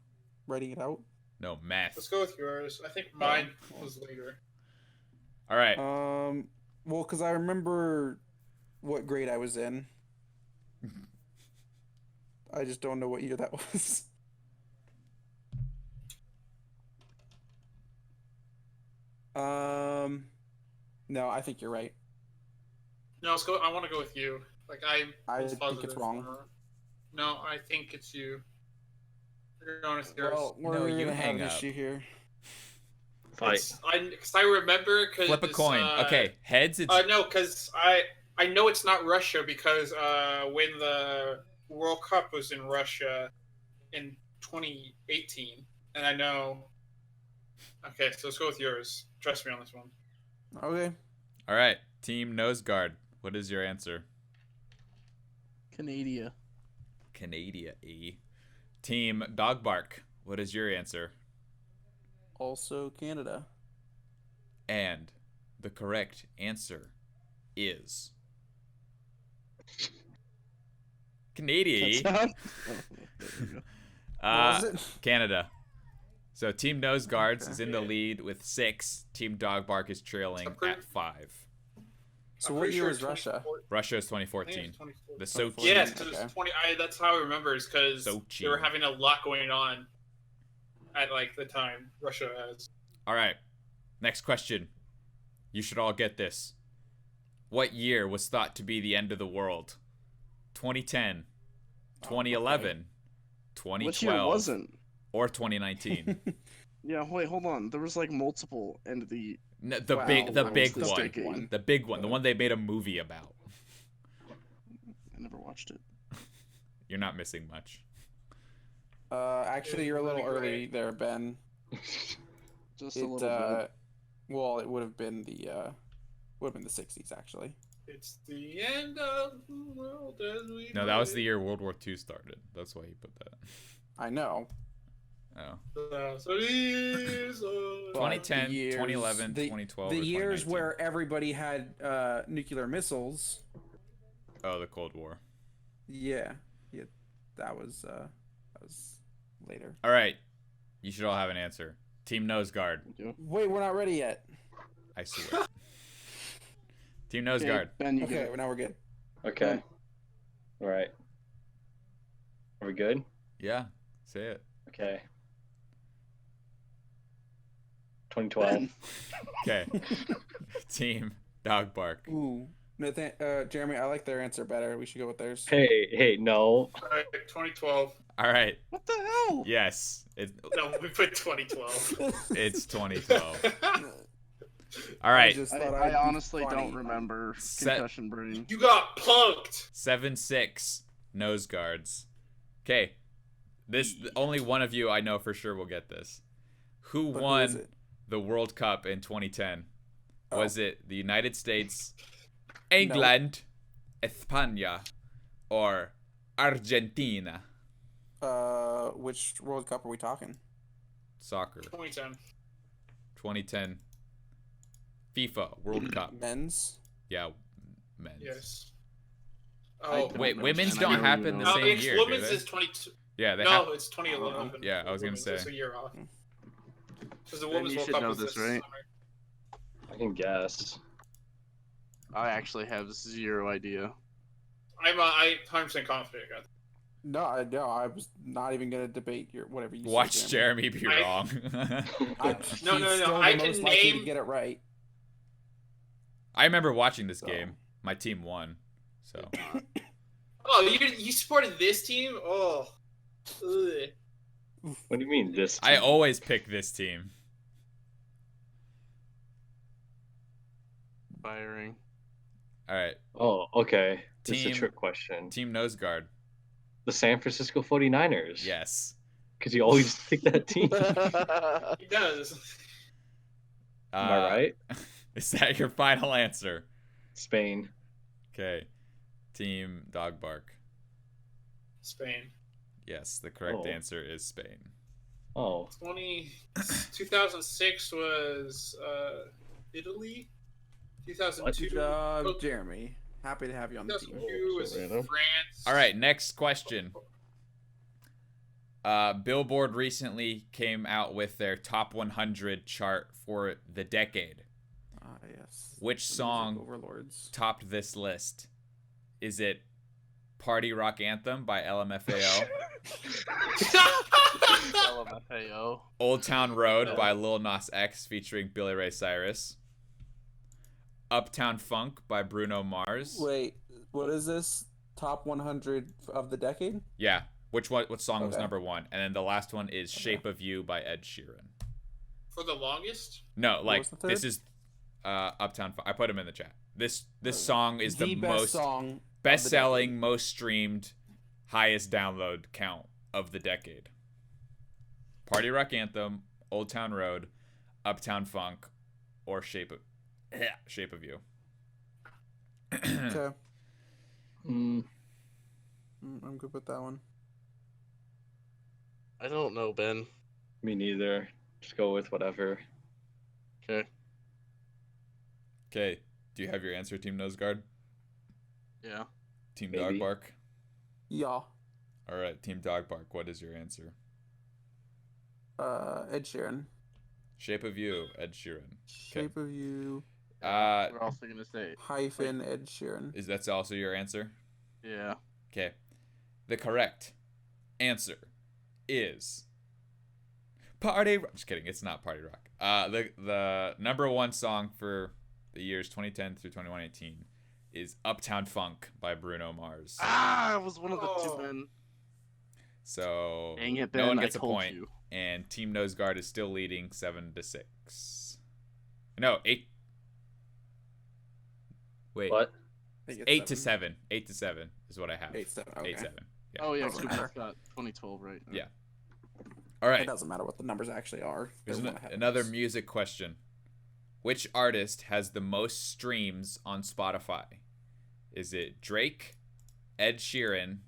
S2: writing it out.
S1: No, math.
S5: Let's go with yours. I think mine was later.
S1: All right.
S2: Well, because I remember what grade I was in. I just don't know what year that was. No, I think you're right.
S5: No, let's go. I want to go with you. Like
S2: I
S5: was
S2: think
S5: positive.
S2: it's wrong.
S5: No, I think it's you. You're going with yours.
S2: Well, we're
S1: No, you
S2: gonna have
S1: hang
S2: an
S1: up.
S2: issue here.
S3: Fight.
S5: Because I remember because
S1: Flip a coin. Okay, heads. It's
S5: No, because I know it's not Russia because when the World Cup was in Russia in 2018, and I know. Okay, so let's go with yours. Trust me on this one.
S2: Okay.
S1: all right. Team Nose Guard. What is your answer?
S4: Canada.
S1: Canada. Team Dog Bark. What is your answer?
S2: Also Canada.
S1: And the correct answer is Canada.
S4: What
S2: was it?
S1: Canada. So Team Nose Guards is in the lead with 6. Team Dog Bark is trailing at 5.
S2: So
S5: I'm
S2: what
S5: pretty
S2: year
S5: sure
S2: was
S5: it's
S2: Russia?
S5: 2014.
S1: Russia is
S5: I think
S1: 2014.
S5: it's 2014.
S1: The Sochi.
S5: Yes, because
S2: Okay.
S5: it's 20. That's how I remember. Is because
S1: Sochi.
S5: they were having a lot going on at like the time Russia has.
S1: All right. Next question. You should all get this. What year was thought to be the end of the world? 2010, 2011, 2012,
S4: Which year wasn't?
S1: or 2019?
S4: Yeah, wait, hold on. There was like multiple end of the.
S1: No, the
S2: Wow,
S1: big
S2: what
S1: one.
S2: was the big one?
S1: The big one. The one they made a movie about.
S4: I never watched it.
S1: You're not missing much.
S2: Actually, you're a little
S5: Really
S2: early there, Ben.
S4: Just a little bit.
S2: Well, it would have been the 60s actually.
S5: It's the end of the world as we
S1: No, that was the year World War II started. That's why he put that.
S2: I know.
S1: Oh.
S5: So these are-
S1: 2010,
S2: the years-
S1: 2011,
S2: the-
S1: 2012,
S2: The
S1: or
S2: years
S1: 2019.
S2: where everybody had nuclear missiles.
S1: Oh, the Cold War.
S2: Yeah, that was later.
S1: All right. You should all have an answer. Team Nose Guard.
S2: Wait, we're not ready yet.
S1: I swear. Team Nose
S4: Okay,
S1: Guard.
S4: Ben, you
S2: Okay,
S4: get it.
S2: well, now we're good.
S3: Okay. All right. Are we good?
S1: Yeah. Say it.
S3: Okay. 2012.
S1: Okay. Team Dog Bark.
S2: Ooh, Jeremy, I like their answer better. We should go with theirs.
S3: Hey, no.
S5: Alright, 2012.
S1: All right.
S4: What the hell?
S1: Yes. It's
S5: No, we put 2012.
S1: it's 2012. All
S2: I
S1: right.
S2: just
S4: I,
S2: thought
S4: I
S2: I'd be
S4: honestly
S2: funny.
S4: don't remember
S1: Set-
S4: concussion brain.
S5: You got punked.
S1: 7-6 Nose Guards. Okay. Only one of you I know for sure will get this. Who
S2: But who is
S1: won
S2: it?
S1: the World Cup in 2010?
S2: Oh.
S1: Was it the United States, England, España, or Argentina?
S2: Which World Cup are we talking?
S1: Soccer.
S5: 2010.
S1: 2010 FIFA World Cup.
S2: Men's.
S1: Yeah, men's.
S5: Yes.
S4: I
S5: Oh,
S4: don't
S1: Wait,
S4: know,
S1: women's
S4: man.
S1: don't
S4: I don't
S1: happen
S4: even
S1: the
S4: know.
S1: same
S5: it's
S1: year, do
S5: women's
S1: they?
S5: is 22.
S1: Yeah, they
S5: No,
S1: have.
S5: it's 2011.
S1: Yeah, I was gonna
S5: Women's
S1: say.
S5: is a year off. Because the
S4: Ben,
S5: women's
S4: you
S5: World
S4: should
S5: Cup
S4: know
S5: was
S4: this,
S5: this
S4: right?
S5: summer.
S3: I can guess.
S4: I actually have zero idea.
S5: I'm 100% confident. I got
S2: No, I was not even gonna debate your whatever you
S1: Watch
S2: said,
S1: Jeremy be
S5: I-
S1: wrong.
S2: He's
S5: No,
S2: still
S5: I
S2: the
S5: can
S2: most likely to
S5: name-
S2: get it right.
S1: I remember watching this
S2: So.
S1: game. My team won. So
S5: Oh, you supported this team? Oh. Ugh.
S3: What do you mean this?
S1: I
S3: team?
S1: always pick this team.
S4: Firing.
S1: All right.
S3: Oh, okay. This is a
S1: Team-
S3: trick question.
S1: Team Nose Guard.
S3: The San Francisco 49ers.
S1: Yes.
S3: Because you always pick that team.
S5: He does.
S3: Am I right?
S1: Is that your final answer?
S3: Spain.
S1: Okay. Team Dog Bark.
S5: Spain.
S1: Yes, the correct
S3: Oh.
S1: answer is Spain.
S3: Oh.
S5: 2006 was Italy. 2002.
S2: Good job,
S5: Oh,
S2: Jeremy. Happy to have you on the team.
S5: 2002 is
S3: random.
S5: France.
S1: All right, next question. Billboard recently came out with their top 100 chart for the decade.
S2: Yes.
S1: Which
S2: The
S1: song
S2: music overlords.
S1: topped this list? Is it Party Rock Anthem by LMFAO,
S4: LMFAO.
S1: Old Town Road by Lil Nas X featuring Billy Ray Cyrus, Uptown Funk by Bruno Mars?
S2: Wait, what is this? Top 100 of the decade?
S1: Yeah. What song was
S2: Okay.
S1: number 1? And then the last one is Shape of You by Ed Sheeran.
S5: For the longest?
S1: No,
S2: What
S1: like
S2: was the third?
S1: this is Uptown Funk. I put him in the chat. This song is the
S2: best
S1: most
S2: song.
S1: best-selling, most streamed, highest download count of the decade. Party Rock Anthem, Old Town Road, Uptown Funk, or Shape of You.
S2: Okay.
S3: Mm,
S2: I'm good with that one.
S6: I don't know, Ben.
S3: me neither. Just go with whatever.
S6: Okay.
S1: Okay, do you have your answer, Team Noseguard?
S4: Yeah.
S1: Team
S3: Maybe.
S1: Dogbark?
S2: Yeah.
S1: All right, Team Dogbark, what is your answer?
S2: Ed Sheeran.
S1: Shape of You, Ed Sheeran.
S2: Shape of You
S4: We're also gonna say
S2: hyphen Ed Sheeran.
S1: Is that also your answer?
S4: yeah.
S1: Okay. The correct answer is Party Rock. Just kidding, it's not Party Rock. The number 1 song for the years 2010 through 2018 is Uptown Funk by Bruno Mars.
S4: Ah, it was one of the
S5: Oh.
S4: two men.
S1: So
S4: Dang it,
S1: no
S4: Ben!
S1: one
S4: I
S1: gets a
S4: told
S1: point,
S4: you.
S1: and Team Noseguard is still leading 7-6. No, 8. Wait,
S3: What?
S2: I think it's
S1: 8 to 7. 8 to 7 is what I have.
S2: 8-7. Okay.
S1: 8-7. Yeah.
S4: Oh yeah,
S2: Doesn't
S4: Kovacs
S2: matter.
S4: got 2012 right.
S1: Yeah. All right.
S2: It doesn't matter what the numbers actually are.
S1: Here's
S2: They're one ahead of
S1: another
S2: us.
S1: music question. Which artist has the most streams on Spotify? Is it Drake, Ed Sheeran,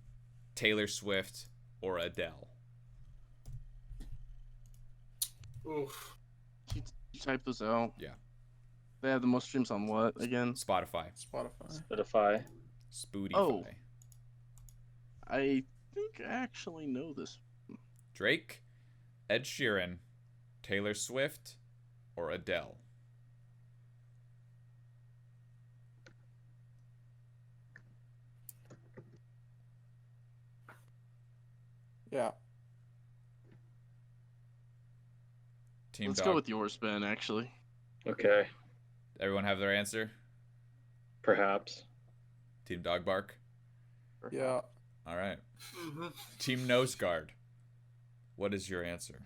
S1: Taylor Swift, or Adele?
S5: Oof.
S4: You type those out.
S1: Yeah.
S4: They have the most streams on what again?
S1: Spotify.
S2: Spotify.
S3: Spotify.
S1: Spotify.
S4: Oh. I think I actually know this.
S1: Drake, Ed Sheeran, Taylor Swift, or Adele?
S2: Yeah.
S1: Team
S4: Let's
S1: Dog.
S4: go with yours, Ben. Actually.
S3: Okay.
S1: Everyone have their answer?
S3: Perhaps.
S1: Team Dog Bark.
S2: Yeah.
S1: All right.
S5: Mm-hmm.
S1: Team Noseguard. What is your answer?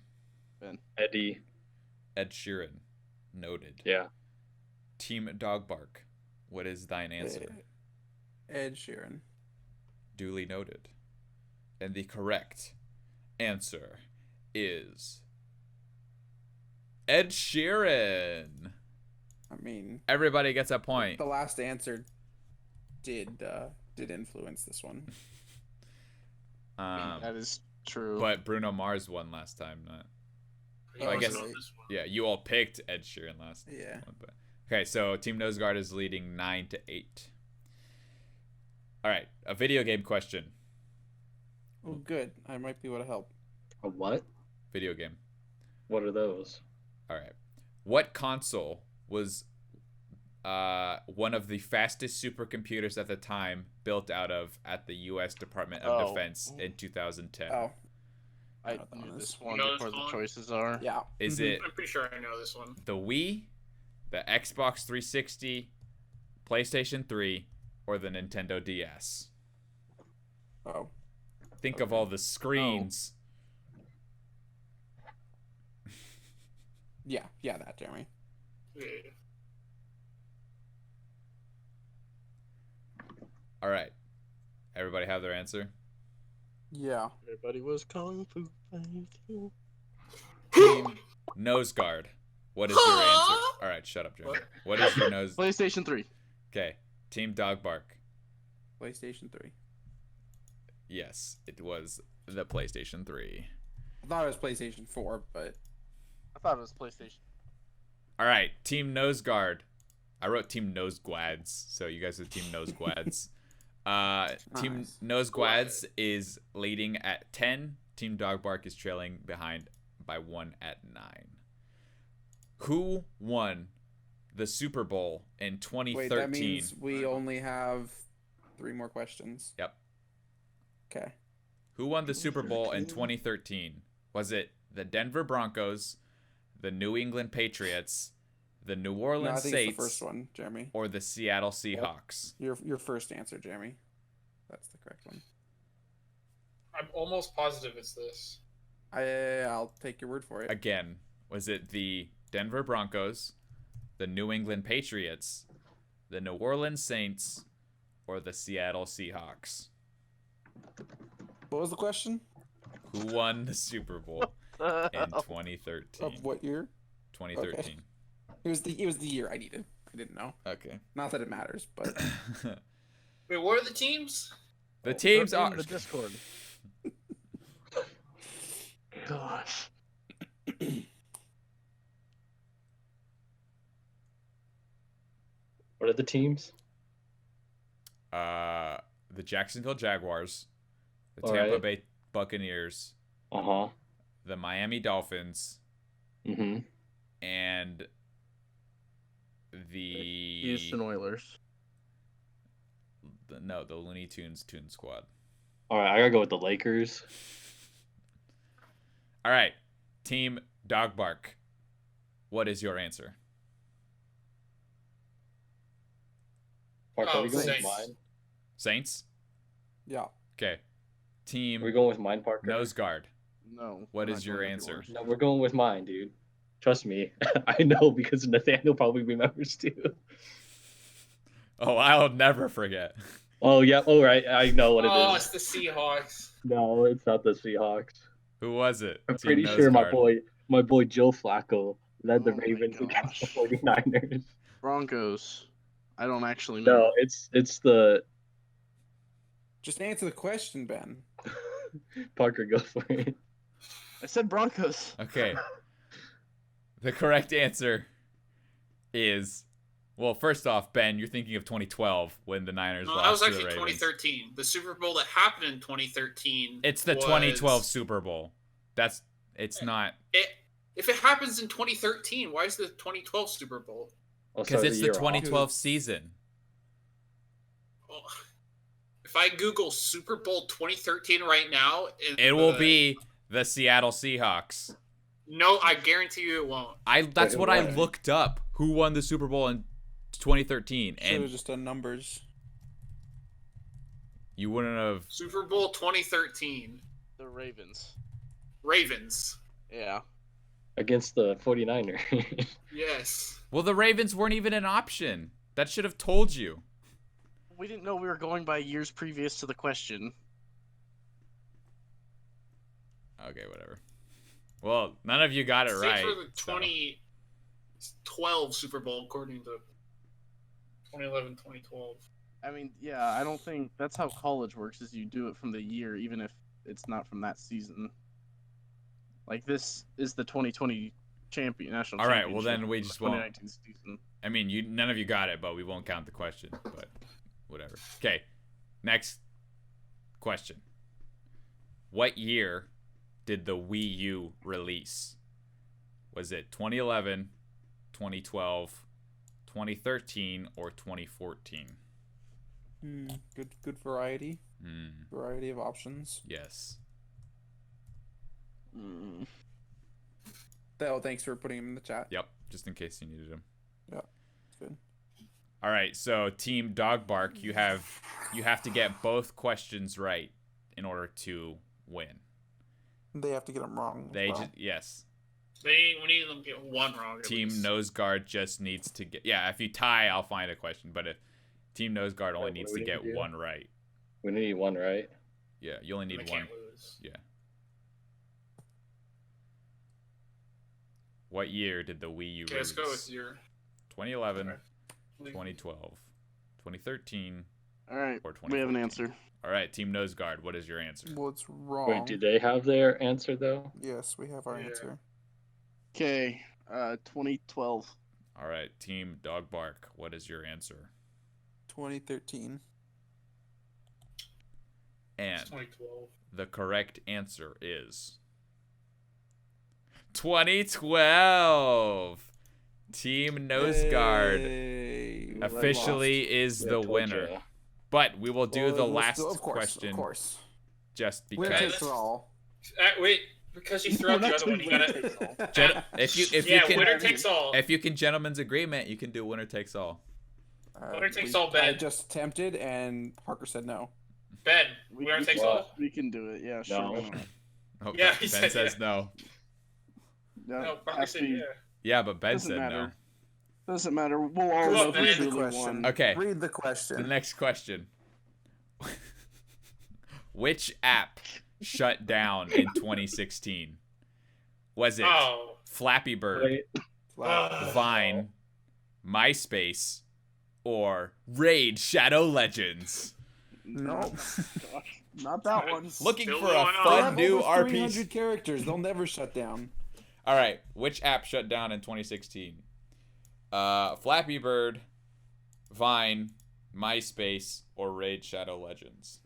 S3: Eddie.
S1: Ed Sheeran. Noted.
S3: Yeah.
S1: Team Dog Bark. What is thine answer?
S2: Ed Sheeran.
S1: Duly noted. And the correct answer is Ed Sheeran.
S2: I mean,
S1: Everybody gets a point.
S2: the last answer did influence this one.
S4: That is true.
S1: But Bruno Mars won last time. Not.
S5: I
S1: I guess-
S5: on this one.
S1: Yeah, you all picked Ed Sheeran last.
S2: Yeah.
S1: One, but okay, so Team Noseguard is leading 9-8. All right, a video game question.
S2: Oh, good. I might be able to help.
S3: A what?
S1: Video game.
S3: What are those?
S1: All right. What console was one of the fastest supercomputers at the time built out of at the U.S. Department of
S4: Oh.
S1: Defense in 2010?
S2: Oh,
S4: I
S2: know
S4: knew
S2: this.
S4: this one
S5: You know this
S4: before the
S5: one?
S4: choices are.
S2: yeah.
S1: Is
S2: Mhm.
S1: it
S5: I'm pretty sure I know this one.
S1: the Wii, the Xbox 360, PlayStation 3, or the Nintendo DS?
S2: Oh.
S1: Think of all the screens.
S2: Yeah. Yeah, that, Jeremy.
S5: Yeah.
S1: All right. Everybody have their answer?
S2: Yeah.
S6: Everybody was kung fu fighting.
S1: Team Noseguard. What is your answer? All right, shut up, Jeremy. What is your nose?
S4: PlayStation 3.
S1: Okay. Team Dog Bark.
S2: PlayStation 3.
S1: Yes, it was the PlayStation 3.
S2: I thought it was PlayStation 4, but
S4: I thought it was PlayStation.
S1: All right, Team Noseguard. I wrote Team Nose Gwads, so you guys are Team Nose Gwads. Team
S2: Nice.
S1: Nose Gwads is leading at 10. Team Dog Bark is trailing behind by 1 at 9. Who won the Super Bowl in 2013?
S2: Wait, that means we only have 3 more questions.
S1: Yep.
S2: Okay.
S1: Who won the Super Bowl in 2013? Was it the Denver Broncos, the New England Patriots, the New
S2: No, I
S1: Orleans
S2: think it's
S1: Saints,
S2: the first one, Jeremy.
S1: or the Seattle Seahawks?
S2: Your first answer, Jeremy. That's the correct one.
S5: I'm almost positive it's this.
S2: I'll take your word for it.
S1: Again, was it the Denver Broncos, the New England Patriots, the New Orleans Saints, or the Seattle Seahawks?
S2: What was the question?
S1: Who won the Super Bowl in 2013?
S2: Of what year?
S1: 2013.
S2: It was the year I needed. I didn't know.
S1: Okay.
S2: Not that it matters, but
S5: Wait, what are the teams?
S1: The teams
S6: They're
S1: are
S6: in the Discord.
S4: Gosh.
S3: What are the teams?
S1: the Jacksonville Jaguars, the
S3: All
S1: Tampa
S3: right.
S1: Bay Buccaneers,
S3: Uh-huh.
S1: the Miami Dolphins,
S3: Mm-hmm.
S1: and the
S4: Houston Oilers.
S1: the Looney Tunes Toon Squad.
S3: All right, I gotta go with the Lakers.
S1: All right, Team Dog Bark. What is your answer?
S3: Parker, are we going with
S5: Saints.
S3: mine?
S1: Saints.
S2: yeah.
S1: Okay. Team
S3: Are we going with mine, Parker?
S1: Nose Guard.
S4: No.
S1: What
S4: we're
S1: is
S4: not
S1: your
S4: going with
S1: answer?
S4: yours.
S3: No, we're going with mine, dude. Trust me. I know because Nathaniel probably remembers too.
S1: Oh, I'll never forget.
S3: Oh yeah. Oh right. I know what it
S5: Oh,
S3: is.
S5: it's the Seahawks.
S3: No, it's not the Seahawks.
S1: Who was it?
S3: I'm
S1: Team
S3: pretty
S1: Nose
S3: sure
S1: Guard.
S3: my boy Joe Flacco led the
S4: Oh my
S3: Ravens against the
S4: gosh.
S3: 49ers.
S4: Broncos. I don't actually know.
S3: No, it's the
S2: Just answer the question, Ben.
S3: Parker, go for it.
S4: I said Broncos.
S1: Okay. The correct answer is, well, first off, Ben, you're thinking of 2012 when the Niners
S5: No,
S1: lost
S5: that was
S1: to the
S5: actually
S1: Ravens.
S5: 2013. The Super Bowl that happened in 2013.
S1: It's the
S5: was-
S1: 2012 Super Bowl. It's not,
S5: If it happens in 2013, why is the 2012 Super Bowl?
S3: Oh,
S1: because
S3: sorry,
S1: it's the
S3: year off.
S1: 2012 season.
S5: Well, if I Google Super Bowl 2013 right now,
S1: It will be the Seattle Seahawks.
S5: No, I guarantee you it won't.
S1: That's
S3: Wait,
S1: what I
S3: what?
S1: looked up. Who won the Super Bowl in 2013?
S2: Should have
S1: And
S2: just done numbers.
S1: you wouldn't have.
S5: Super Bowl 2013.
S4: The Ravens.
S5: Ravens.
S4: Yeah.
S3: Against the 49ers.
S5: Yes.
S1: Well, the Ravens weren't even an option. That should have told you.
S4: We didn't know we were going by years previous to the question.
S1: Okay, whatever. Well, none of you got it
S5: Same
S1: right.
S5: for the
S1: so.
S5: 2012 Super Bowl, according to 2011, 2012.
S4: I mean, yeah, I don't think that's how college works. Is you do it from the year, even if it's not from that season. Like this is the 2020 national.
S1: All right, well,
S4: championship,
S1: then we
S4: the
S1: just won't-
S4: 2019 season.
S1: I mean, none of you got it, but we won't count the question. But whatever. Okay, next question. What year did the Wii U release? Was it 2011, 2012, 2013, or 2014?
S2: Good variety.
S1: Hmm.
S2: Variety of options.
S1: Yes.
S4: Mm.
S2: Oh, thanks for putting him in the chat.
S1: Yep. Just in case you needed them.
S2: Yeah, it's good.
S1: All right. So, Team Dog Bark, you have to get both questions right in order to win.
S2: They have to get them wrong.
S1: They
S2: well.
S1: yes.
S5: We need them to get one wrong. At
S1: Team
S5: least.
S1: Nose Guard just needs to get. Yeah, if you tie, I'll find a question. But if Team Nose Guard only
S3: What
S1: needs
S3: do
S1: to
S3: we
S1: get
S3: need to do?
S1: one right.
S3: We need one, right?
S1: Yeah, you only
S5: They
S1: need one.
S5: can't lose.
S1: Yeah. What year did the Wii U
S5: Okay, let's
S1: release?
S5: go with your.
S1: 2011,
S5: Okay.
S1: 2012, 2013,
S4: All right,
S1: or 2014?
S4: we have an answer.
S1: All right, Team Nose Guard, what is your answer?
S2: Well, it's wrong.
S3: Wait, do they have their answer though?
S2: Yes, we have our
S5: Yeah.
S2: answer.
S4: Okay, 2012.
S1: All right, Team Dog Bark, what is your answer?
S2: 2013.
S1: And
S5: It's 2012.
S1: the correct answer is 2012. Team Noseguard
S2: Hey,
S1: officially is
S3: Yeah,
S1: the
S3: told
S1: winner.
S3: ya.
S1: But we will do
S2: Well,
S1: the
S2: we'll
S1: last
S2: still- of course,
S1: question
S2: Of course.
S1: just
S2: Winner
S1: because.
S2: takes it all.
S5: Wait, because you threw out the
S4: We're
S5: other
S4: not
S5: one, you
S4: doing
S5: gotta.
S4: winner takes all.
S1: If you
S5: Yeah,
S1: can
S5: winner takes all.
S1: if you can gentlemen's agreement, you can do winner takes all.
S5: Winner takes all, Ben.
S2: I just attempted, and Parker said no.
S5: Ben,
S4: We-
S5: winner
S4: we
S5: takes
S3: can-
S5: all.
S4: We can do it. Yeah, sure.
S3: No.
S4: why not?
S1: Oh,
S5: Yeah,
S1: Ben
S5: he said
S1: says
S5: yeah.
S1: no.
S4: No,
S5: No, Parker
S4: has to
S5: said
S4: be-
S5: yeah.
S1: Yeah, but Ben
S4: Doesn't
S1: said
S4: matter. Doesn't matter. We'll all
S5: Come
S4: know
S5: on,
S4: who
S5: Ben.
S2: Read the
S4: truly
S2: question.
S4: won.
S1: Okay.
S2: Read the
S1: no.
S2: question.
S1: The next question. Which app shut down in 2016? Was it
S5: Oh.
S1: Flappy Bird,
S3: Wait,
S1: Vine, MySpace, or Raid Shadow Legends?
S2: No.
S4: Gosh, not that one.
S1: Looking
S5: Still
S1: for a
S5: going on.
S2: They
S1: fun
S2: have
S1: new
S2: over
S1: RP.
S2: 300 characters. They'll never shut down.
S1: All right, which app shut down in 2016? Flappy Bird, Vine, MySpace, or Raid Shadow Legends?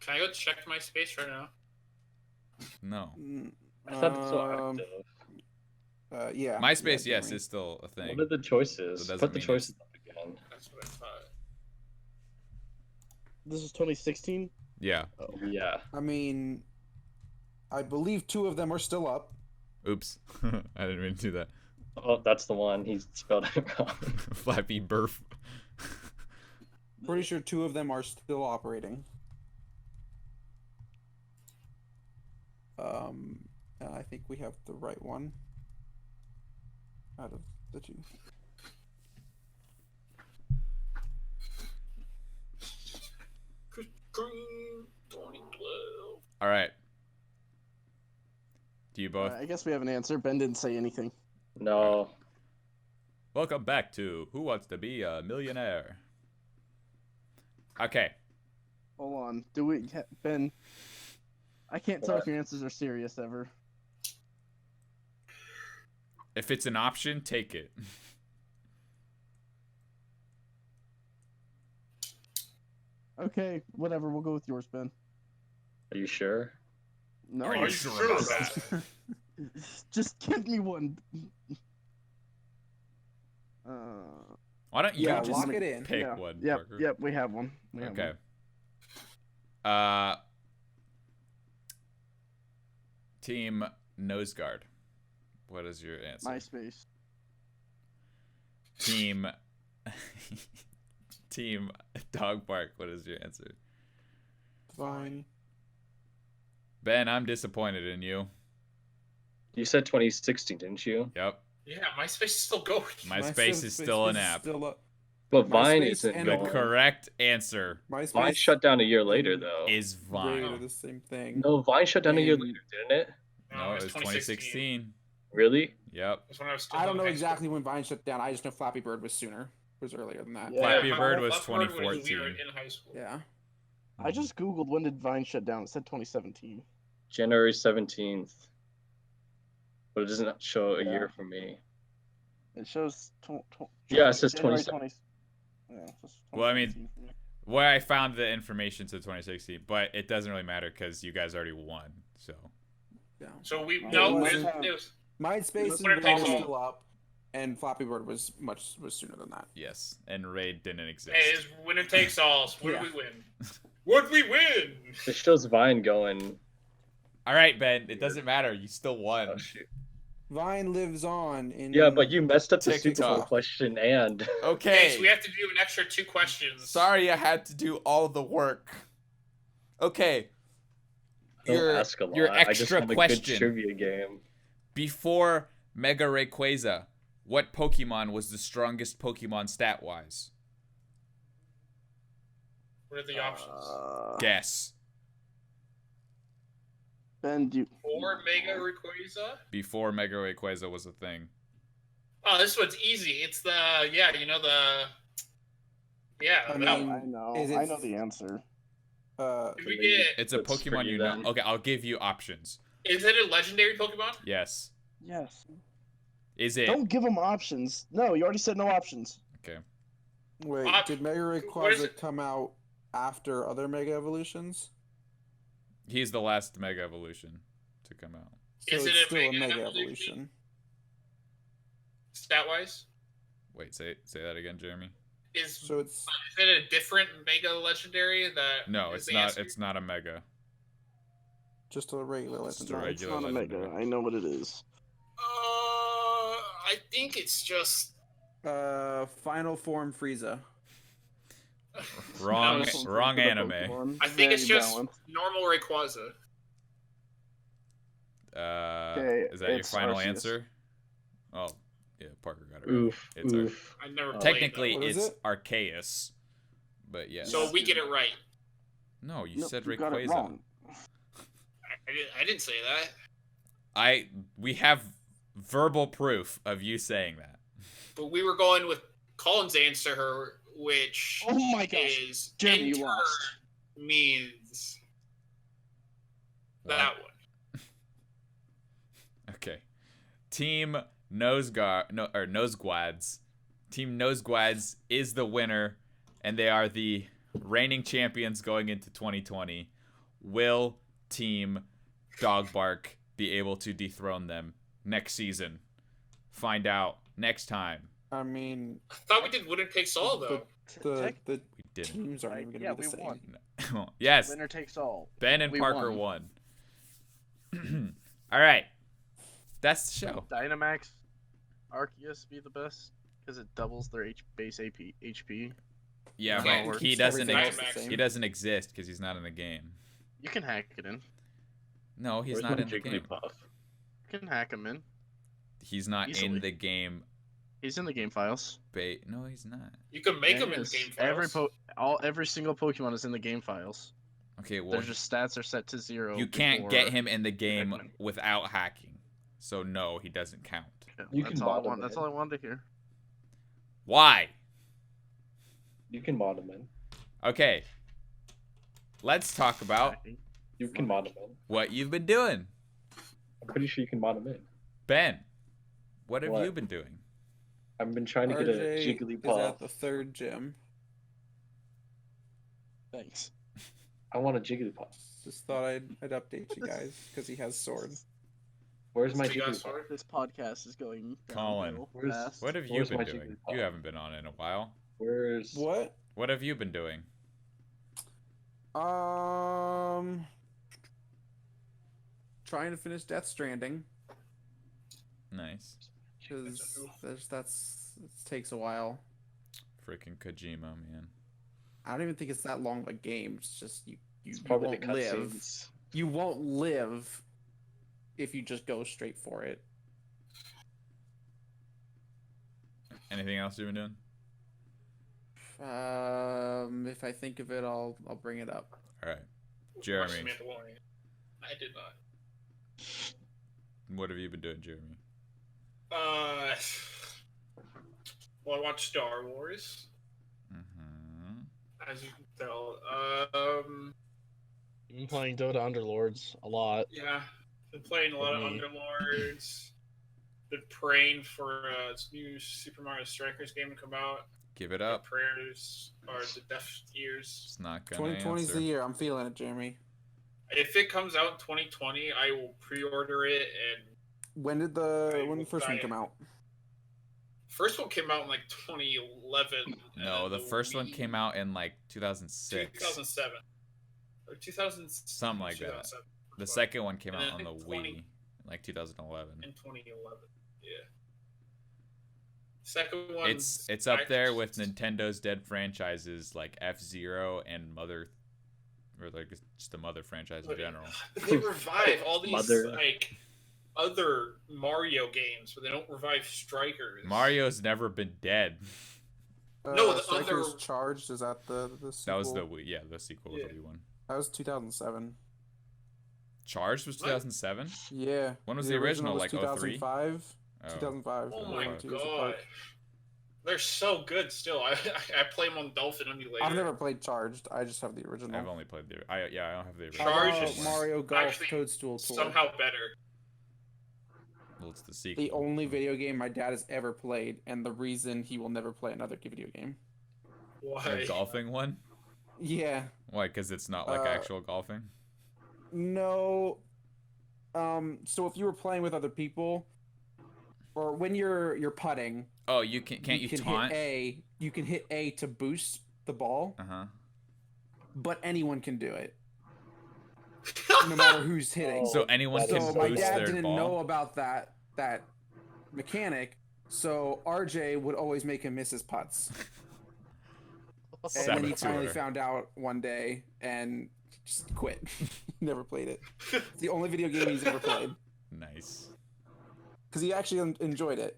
S5: Can I go check my space right now?
S1: No.
S3: I thought it's so
S2: Um,
S3: active.
S2: yeah.
S1: MySpace,
S2: yeah,
S1: yes, is still a thing.
S3: What are the choices?
S1: That doesn't
S3: Put the
S1: mean
S3: choices up again.
S5: That's what I thought.
S4: This is 2016.
S1: Yeah.
S3: Oh, yeah.
S2: I mean, I believe 2 of them are still up.
S1: Oops. I didn't mean to do that.
S3: Oh, that's the one. He spelled it wrong.
S1: Flappy Burf.
S2: Pretty sure 2 of them are still operating. I think we have the right one out of the 2.
S5: Green 2012.
S1: All right. Do you both?
S4: I guess we have an answer. Ben didn't say anything.
S3: No.
S1: Welcome back to Who Wants to Be a Millionaire? Okay.
S4: Hold on. Do we, Ben? I can't tell if your answers are serious ever.
S1: If it's an option, take it.
S4: Okay, whatever. We'll go with yours, Ben.
S3: Are you sure?
S4: No,
S1: Are you
S5: Are you
S1: sure
S5: sure
S1: about
S5: of that?
S4: just give me one.
S1: Why don't you
S2: Yeah,
S1: just
S2: lock it in.
S1: pick
S4: yeah.
S1: one,
S4: Yep,
S1: Parker?
S4: yep. We have one. We have
S1: Okay.
S4: one.
S1: Team Noseguard. What is your answer?
S4: MySpace.
S1: Team Team Dog Bark. What is your answer?
S2: Fine.
S1: Ben, I'm disappointed in you.
S3: You said 2016, didn't you?
S1: Yep.
S5: Yeah, MySpace is still going.
S1: MySpace is still an app.
S2: Still up.
S3: But Vine
S2: MySpace
S3: isn't
S2: and
S1: The
S3: going.
S1: correct answer
S2: MySpace
S3: Vine shut down a year later, though.
S1: is
S2: Raid
S1: Vine.
S2: are the same thing.
S3: No, Vine shut down a year
S2: And-
S3: later, didn't it?
S1: No, it was 2016.
S3: Really?
S1: Yep.
S5: That's when I was still
S2: I don't
S5: in
S2: know
S5: high
S2: exactly when Vine shut down. I just know Flappy Bird was sooner. Was earlier than that.
S4: Yeah.
S1: Flappy
S5: my-
S1: Bird was
S5: Flappy Bird
S1: 2014.
S5: we were in high school.
S2: Yeah.
S4: I just googled when did Vine shut down. It said 2017.
S3: January 17th. But it doesn't show a
S4: Yeah.
S3: year for me.
S4: It shows.
S3: Yeah, it says
S4: January
S3: 20.
S4: Yeah, it says
S1: Well, I mean,
S4: 2017 for me.
S1: Where I found the information to 2016, but it doesn't really matter because you guys already won. So
S2: Yeah.
S5: So we
S4: Oh,
S5: no,
S2: it
S5: it
S2: wasn't-
S5: was
S2: MySpace
S5: Winner
S2: and Raid
S5: takes
S2: are
S5: all.
S2: still up, and Flappy Bird was sooner than that.
S1: yes, and Raid didn't exist.
S5: hey, it's winner takes all. So what
S2: Yeah.
S5: did we win? What we win?
S3: It shows Vine going.
S1: All right, Ben. It doesn't matter. You still won.
S3: Oh, shoot.
S2: Vine lives on in.
S3: Yeah, but you messed up the Super Bowl
S1: TikTok.
S3: question and.
S5: Okay,
S1: Okay.
S5: so we have to do an extra 2 questions.
S1: Sorry, I had to do all the work. Okay.
S3: Don't ask a lot.
S1: Your
S3: I just
S1: extra
S3: want a
S1: question.
S3: good trivia game.
S1: Before Mega Rayquaza, what Pokemon was the strongest Pokemon stat-wise?
S5: What are the options?
S1: Guess.
S4: Ben, do you,
S5: Or Mega Rayquaza?
S1: Before Mega Rayquaza was a thing.
S5: Oh, this one's easy. It's the yeah.
S2: I
S5: that
S2: mean,
S5: one.
S4: I know.
S2: Is it-
S4: I know the answer.
S5: Did we get?
S1: It's a
S3: It's for
S1: Pokemon
S3: you
S1: you know.
S3: then.
S1: Okay, I'll give you options.
S5: Is it a legendary Pokemon?
S1: Yes.
S4: Yes.
S1: Is it?
S4: Don't give him options. No, you already said no options.
S1: Okay.
S2: Wait, did Mega
S5: what is
S2: Rayquaza
S5: it?
S2: come out after other Mega Evolutions?
S1: He's the last Mega Evolution to come out.
S2: So
S5: Is it
S2: it's
S5: a
S2: still a
S5: Mega
S2: Mega
S5: Evolution?
S2: Evolution.
S5: Stat-wise?
S1: Wait, say that again, Jeremy.
S2: So it's
S5: Is it a different Mega Legendary that
S1: No,
S5: is
S1: it's
S5: the
S1: not.
S5: answer?
S1: It's not a Mega.
S2: just a regular
S1: Just a
S2: legendary.
S4: It's
S1: regular
S4: not a mega.
S1: legendary.
S4: I know what it is.
S5: I think it's just
S2: Final Form Frieza.
S1: Wrong.
S5: No,
S1: Wrong anime.
S5: I think it's
S4: Very
S5: just
S4: balanced.
S5: normal Rayquaza.
S4: Okay,
S1: Is that your
S4: it's
S1: final
S4: Arceus.
S1: answer? Oh, yeah, Parker got it right.
S3: Oof.
S1: It's
S3: Oof.
S5: I never played
S1: Technically,
S2: What is
S1: it's
S2: it?
S1: Arceus, but yes.
S5: So we get it right.
S1: No, you
S4: Nope,
S1: said
S4: you got it
S1: Rayquaza.
S4: wrong.
S5: I didn't say that.
S1: We have verbal proof of you saying that.
S5: But we were going with Colin's answer, which
S4: Oh my gosh.
S5: is
S4: Jeremy,
S5: in
S4: you
S5: turn
S4: lost.
S5: means
S1: What?
S5: that one.
S1: Okay. Team Nosegwads. Team Nosegwads is the winner, and they are the reigning champions going into 2020. Will Team Dogbark be able to dethrone them next season? Find out next time.
S2: I mean,
S5: I thought we did winner takes all though.
S2: the
S1: We didn't.
S2: teams aren't even
S4: Yeah,
S2: gonna be the
S4: we
S2: same.
S4: won.
S1: Yes,
S4: Winner takes all.
S1: Ben and
S4: We
S1: Parker won. All right. That's the show.
S4: Dynamax, Arceus be the best because it doubles their base HP.
S1: Yeah,
S5: Yeah,
S1: but
S5: it
S1: he
S2: keeps
S1: doesn't.
S2: everything
S5: else the
S1: He
S5: same.
S1: doesn't exist because he's not in the game.
S4: You can hack it in.
S1: No, he's
S3: Where's
S1: not
S3: my
S1: in the game.
S3: Jigglypuff?
S4: You can hack him in.
S1: He's not
S4: Easily.
S1: in the game.
S4: He's in the game files.
S1: No, he's not.
S5: You can make
S4: Yeah,
S5: them
S4: he
S5: in
S4: is.
S5: game files.
S4: Every single Pokemon is in the game files.
S1: Okay, well,
S4: Their just stats are set to 0.
S1: you can't get
S4: before-
S1: him in the game
S4: Pikmin.
S1: without hacking. So no, he doesn't count.
S4: Yeah,
S3: You
S4: that's
S3: can
S4: all I
S3: mod him
S4: want. That's
S3: in.
S4: all I wanted to hear.
S1: Why?
S3: You can mod him in.
S1: Okay. Let's talk about
S4: Hacking.
S3: You can mod him in.
S1: what you've been doing.
S3: I'm pretty sure you can mod him in.
S1: Ben, what have
S3: What?
S1: you been doing?
S3: I've been trying to get a
S2: RJ is
S3: Jigglypuff.
S2: at the third gym.
S4: Thanks.
S3: I want a Jigglypuff.
S2: Just thought I'd update you guys because he has sword.
S3: Where's my
S5: So you got
S3: Jigglypuff?
S5: sword?
S4: This podcast is going
S1: Colin,
S4: downhill
S3: where's-
S4: fast.
S1: What have you
S3: Where's
S1: been
S3: my
S1: doing?
S3: Jigglypuff?
S1: You haven't been on in a while.
S3: Where's
S2: What?
S1: What have you been doing?
S2: Trying to finish Death Stranding
S1: Nice.
S2: because it takes a while.
S1: Freaking Kojima, man.
S2: I don't even think it's that long of a game. It's just you
S3: It's probably
S2: won't
S3: the
S2: live.
S3: cutscenes.
S2: You won't live if you just go straight for it.
S1: Anything else you've been doing?
S2: If I think of it, I'll bring it up.
S1: All right.
S5: Watched
S1: Jeremy,
S5: Mandalorian. I did not.
S1: what have you been doing, Jeremy?
S5: Well, I watched Star Wars,
S1: Mm-hmm.
S5: as you can tell.
S6: You've been playing Dota Underlords a lot.
S5: Yeah, been playing a lot of
S6: Me.
S5: Underlords. Been praying for this new Super Mario Strikers game to come out.
S1: Give it
S5: My
S1: up.
S5: prayers are the deaf ears.
S1: It's not gonna
S2: 2020 is
S1: answer.
S2: the year. I'm feeling it, Jeremy.
S5: If it comes out in 2020, I will pre-order it. And
S2: When did the first one come out?
S5: first one came out in like 2011.
S1: No,
S5: and
S1: the first one
S5: Wii-
S1: came out in like 2006.
S5: 2007 or 2000,
S1: Something like that.
S5: 2007.
S1: The second one came
S5: And
S1: out on
S5: then
S1: the
S5: I think 20
S1: Wii, like 2011.
S5: in 2011. Yeah. Second one.
S1: It's up there with Nintendo's dead franchises like F-Zero and Mother, or like just the Mother franchise in general.
S5: They revive all these
S3: Mother.
S5: like other Mario games, but they don't revive Strikers.
S1: Mario's never been dead.
S5: No, the
S2: Strikers
S5: other-
S2: Charged, is that the sequel?
S1: That was the Wii, yeah, the sequel was
S5: Yeah.
S1: the Wii one.
S2: That was 2007.
S1: Charged was
S5: What?
S1: 2007.
S2: Yeah.
S1: When was the original,
S2: was
S1: like, 03?
S2: 2005.
S1: Oh.
S2: 2005.
S5: Oh
S2: They
S5: my
S2: were 2 years apart.
S5: god. They're so good still. I play them on Dolphin Emulator.
S2: I've never played Charged. I just have the original.
S1: I've only played the. I don't have the
S2: How
S1: original.
S5: Charged
S2: about
S5: is
S2: Mario Golf
S5: actually
S2: Toadstool Tour.
S5: somehow better.
S1: Well, it's the sequel.
S2: The only video game my dad has ever played, and the reason he will never play another video game.
S1: A
S5: Why?
S1: golfing one?
S2: Yeah.
S1: Why? Because it's not like actual golfing?
S2: No. So if you were playing with other people, or when you're putting,
S1: Oh, you can't you
S2: can
S1: taunt?
S2: hit A. You can hit A to boost the ball,
S1: Uh-huh.
S2: but anyone can do it, no matter who's hitting.
S3: Oh,
S1: So anyone
S3: that
S1: can
S3: is
S2: So my
S1: boost
S2: dad
S1: their
S2: didn't
S1: ball?
S2: know about that mechanic, so RJ would always make him miss his putts. And then he finally
S1: Saboteur.
S2: found out one day and just quit. Never played it. It's the only video game he's ever played.
S1: Nice.
S2: Because he actually enjoyed it.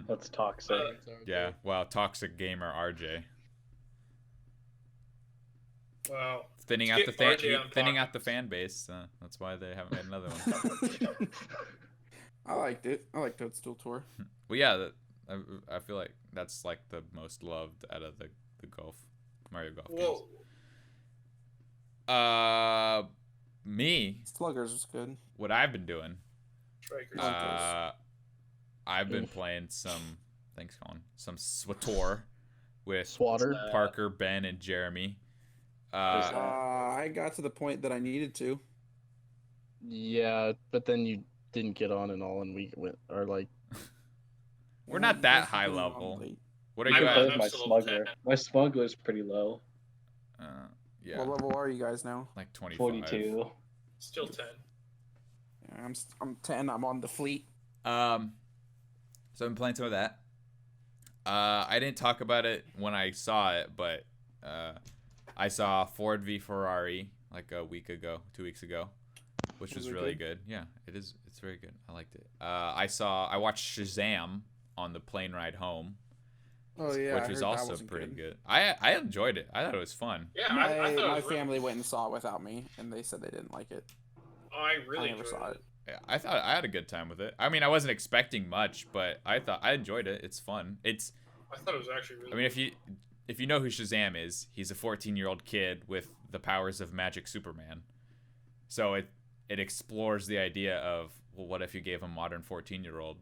S3: That's toxic.
S1: Yeah, wow, toxic gamer RJ.
S5: Wow.
S1: Thinning out
S5: Get
S1: the fan,
S5: RJ on
S1: thinning out the
S5: podcast.
S1: fan base. That's why they haven't made another one.
S2: I liked it. I liked Toadstool Tour.
S1: Well, yeah, I feel like that's like the most loved out of the Mario Golf
S5: Whoa.
S1: games. Me,
S2: Sluggers was good.
S1: what I've been doing.
S5: Strikers.
S1: I've been playing some. Thanks, Colin. Some SWTOR with
S6: Swatter.
S1: Parker, Ben, and Jeremy.
S2: I got to the point that I needed to.
S6: Yeah, but then you didn't get on and all, and we went, or like,
S1: We're not that
S2: That's
S1: high
S2: really
S1: level.
S2: lonely.
S1: What are
S3: I
S1: you
S3: can play
S1: at?
S3: with my
S5: Absolute
S3: smuggler.
S5: 10.
S3: My smuggler's pretty low.
S1: Yeah,
S2: What level are you guys now?
S1: like 25.
S3: 42.
S5: Still 10.
S2: Yeah, I'm 10. I'm on the fleet.
S1: So I've been playing some of that. I didn't talk about it when I saw it, but I saw Ford v Ferrari like a week ago, 2 weeks ago, which was
S2: Was it
S1: really
S2: good?
S1: good. Yeah, it is. It's very good. I liked it. I watched Shazam on the plane ride home,
S2: Oh yeah,
S1: which
S2: I
S1: was
S2: heard that
S1: also
S2: wasn't
S1: pretty good. I enjoyed it. I thought it was fun.
S5: Yeah,
S2: My,
S5: I thought
S2: my
S5: it was
S2: family went and saw it without me, and they said they didn't like it.
S5: I
S2: I
S5: really
S2: never
S5: enjoyed
S2: saw
S5: it.
S2: it.
S1: Yeah, I thought I had a good time with it. I mean, I wasn't expecting much, but I thought I enjoyed it. It's fun. It's.
S5: I thought it was actually really
S1: I mean, if you know who Shazam is, he's a 14-year-old kid with the powers of Magic Superman. So it explores the idea of, well, what if you gave a modern 14-year-old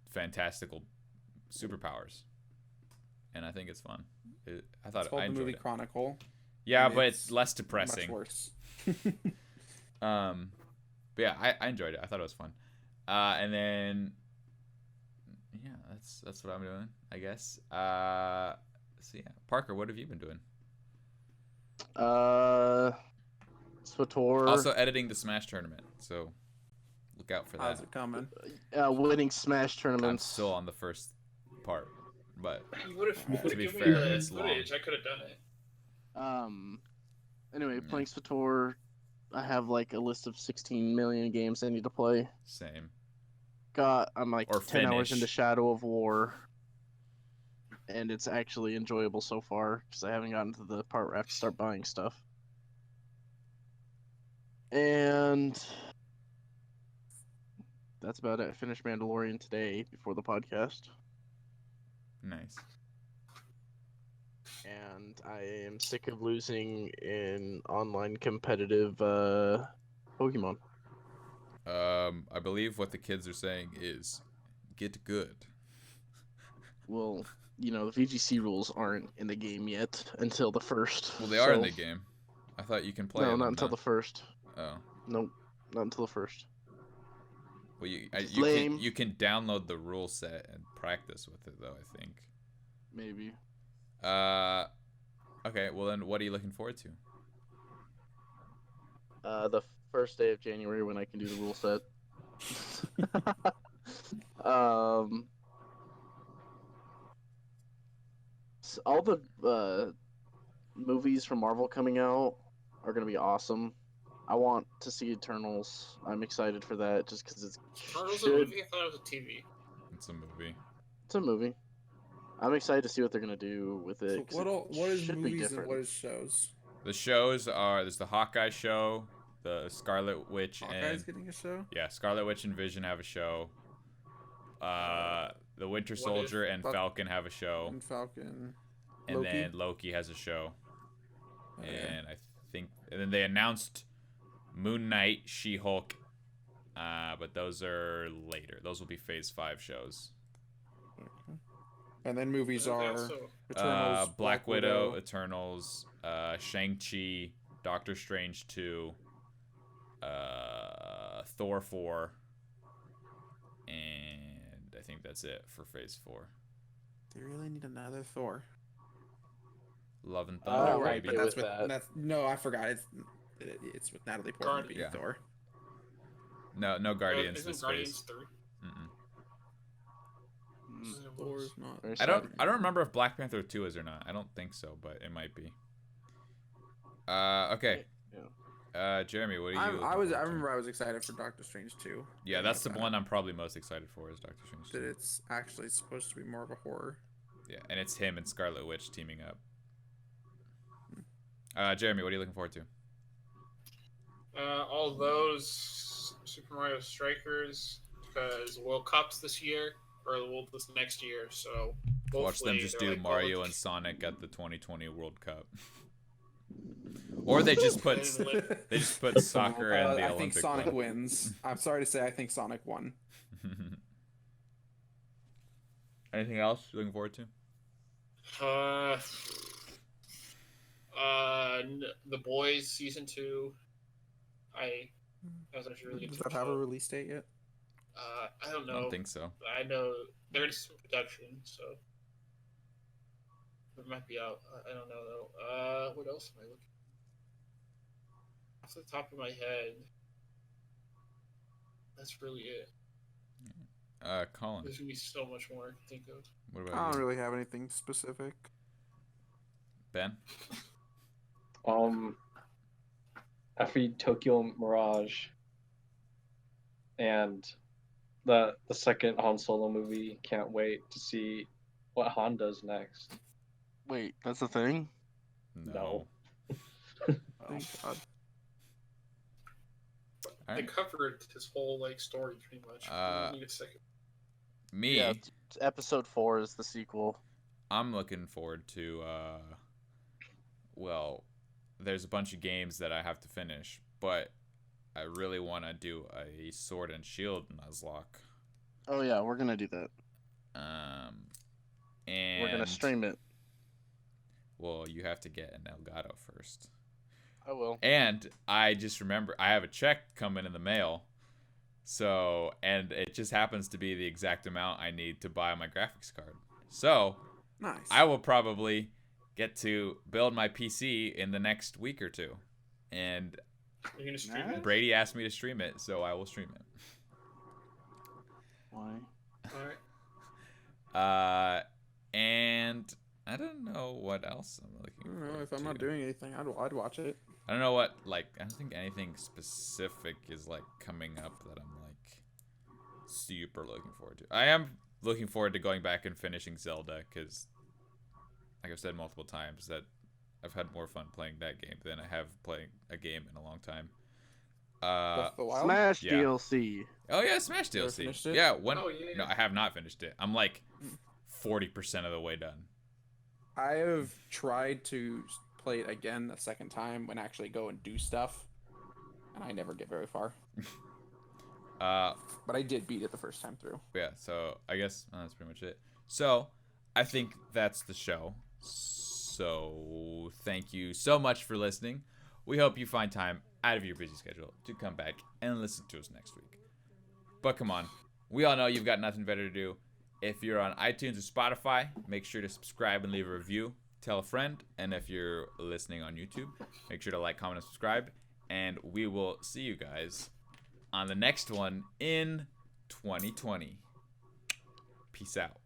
S1: fantastical superpowers? And I think it's fun. I thought
S2: It's called
S1: I
S2: the
S1: enjoyed
S2: movie
S1: it.
S2: Chronicle.
S1: Yeah,
S2: and
S1: but
S2: it's
S1: it's less
S2: Much
S1: depressing.
S2: worse.
S1: But yeah, I enjoyed it. I thought it was fun. And then yeah, that's what I'm doing, I guess. So yeah, Parker, what have you been doing?
S4: SWTOR.
S1: Also editing the Smash tournament, so look out for
S2: How's
S1: that.
S2: it coming?
S4: Winning Smash
S1: I'm
S4: tournaments.
S1: still on the first part, but
S5: You would have
S1: To be
S5: given
S1: fair,
S5: me the
S1: it's long.
S5: footage. I could have done it.
S4: Anyway,
S1: Yeah.
S4: playing SWTOR, I have like a list of 16 million games I need to play.
S1: same.
S4: I'm like
S1: Or
S4: 10 hours
S1: finish.
S4: into Shadow of War, and it's actually enjoyable so far because I haven't gotten to the part where I have to start buying stuff. And that's about it. I finished Mandalorian today before the podcast,
S1: Nice.
S4: and I am sick of losing in online competitive Pokemon.
S1: I believe what the kids are saying is, get good.
S4: Well, the VGC rules aren't in the game yet until the first.
S1: Well, they are in
S4: so-
S1: the game. I thought you can play.
S4: No,
S1: them,
S4: not until the first.
S1: Oh.
S4: Nope, not until the first.
S1: Well, you
S4: Lame.
S1: you can download the rule set and practice with it though. I think.
S4: Maybe.
S1: Okay. Well, then, what are you looking forward to?
S4: The first day of January when I can do the rule set. All the movies from Marvel coming out are gonna be awesome. I want to see Eternals. I'm excited for that just because it's
S5: Turtles a
S4: should.
S5: movie? I thought it was a TV.
S1: It's a movie.
S4: It's a movie. I'm excited to see what they're gonna do with it.
S2: So
S4: 'cause
S2: what
S4: it
S2: is
S4: should be
S2: movies and
S4: different.
S2: what is shows?
S1: The shows are there's the Hawkeye show, the Scarlet Witch,
S2: Hawkeye's
S1: and
S2: getting a show.
S1: yeah, Scarlet Witch and Vision have a show. The Winter
S5: What
S1: Soldier and
S2: Buck-
S1: Falcon have a show,
S2: And Falcon.
S1: and
S2: Loki?
S1: then Loki has a show.
S2: Okay.
S1: And I think, and then they announced Moon Knight, She-Hulk, but those are later. Those will be Phase 5 shows.
S2: And then movies are
S5: Also,
S2: Eternals,
S1: Black Widow, Eternals, Shang-Chi, Doctor Strange 2, Thor 4, and I think that's it for Phase 4.
S2: They really need another Thor.
S1: Love and Thunder,
S3: Oh, right,
S1: maybe.
S3: but that's
S2: no, I forgot. It's with Natalie Portman being
S1: Yeah.
S2: Thor.
S1: No Guardians
S5: isn't
S1: this
S5: Guardians
S1: phase.
S5: 3?
S1: Mm-mm.
S2: Thor's not.
S6: Very
S1: I
S6: sad.
S1: don't remember if Black Panther 2 is or not. I don't think so, but it might be. Okay. Jeremy, what are you?
S2: I remember I was excited for Doctor Strange 2.
S1: Yeah, that's the one I'm probably most excited for is Doctor Strange 2.
S2: That it's actually supposed to be more of a horror.
S1: Yeah, and it's him and Scarlet Witch teaming up. Jeremy, what are you looking forward to?
S5: All those Super Mario Strikers, because World Cup's this year, or this next year, so
S1: Watch them
S5: hopefully
S1: just
S5: they're
S1: do
S5: like,
S1: Mario
S5: oh,
S1: and Sonic at the 2020 World Cup. Or they just put soccer and the
S2: I
S1: Olympic
S2: think Sonic
S1: one.
S2: wins. I'm sorry to say, I think Sonic won.
S1: Anything else you're looking forward to?
S5: The Boys season 2. That was actually really good.
S2: Does that have a release date yet?
S5: I don't
S1: I
S5: know.
S1: don't think so.
S5: I know they're just in production, so it might be out. I don't know though. What else am I looking? Off the top of my head, that's really it.
S1: Colin,
S5: There's gonna be so much more to think of.
S1: what
S2: I
S1: about
S2: don't
S1: you?
S2: really have anything specific.
S1: Ben?
S3: After Tokyo Mirage and the second Han Solo movie, can't wait to see what Han does next.
S4: Wait, that's the thing?
S3: No.
S2: Thank God.
S5: They
S1: Alright.
S5: covered his whole story pretty much. We need a second.
S1: Me,
S6: Yeah, episode 4 is the sequel.
S1: I'm looking forward to, well, there's a bunch of games that I have to finish, but I really want to do a Sword and Shield Nuzlocke.
S4: Oh yeah, we're gonna do that.
S1: And
S4: We're gonna stream it.
S1: Well, you have to get an Elgato first.
S6: I will.
S1: And I just remember I have a check coming in the mail. So, and it just happens to be the exact amount I need to buy my graphics card. So,
S2: Nice.
S1: I will probably get to build my PC in the next week or two. And
S5: You're gonna stream it.
S1: Brady asked me to stream it, so I will stream it.
S4: Why?
S5: All right.
S1: And I don't know what else I'm
S2: I
S1: looking
S2: don't know.
S1: forward
S2: If I'm not
S1: to.
S2: doing anything, I'd watch it.
S1: I don't know what, I don't think anything specific is, coming up that I'm, super looking forward to. I am looking forward to going back and finishing Zelda, because, like I've said multiple times, that I've had more fun playing that game than I have playing a game in a long time.
S2: Breath of the Wild?
S4: Smash
S1: yeah.
S4: DLC.
S1: Oh, yeah, Smash
S2: You ever
S1: DLC.
S2: finished it?
S1: Yeah,
S5: Oh, yeah.
S1: No, I have not finished it. I'm, 40% of the way done.
S2: I have tried to play it again a second time and actually go and do stuff, and I never get very far. But I did beat it the first time through.
S1: Yeah, so I guess that's pretty much it. So I think that's the show. So thank you so much for listening. We hope you find time out of your busy schedule to come back and listen to us next week. But come on, we all know you've got nothing better to do. If you're on iTunes or Spotify, make sure to subscribe and leave a review. Tell a friend. And if you're listening on YouTube, make sure to like, comment, and subscribe. And we will see you guys on the next one in 2020. Peace out.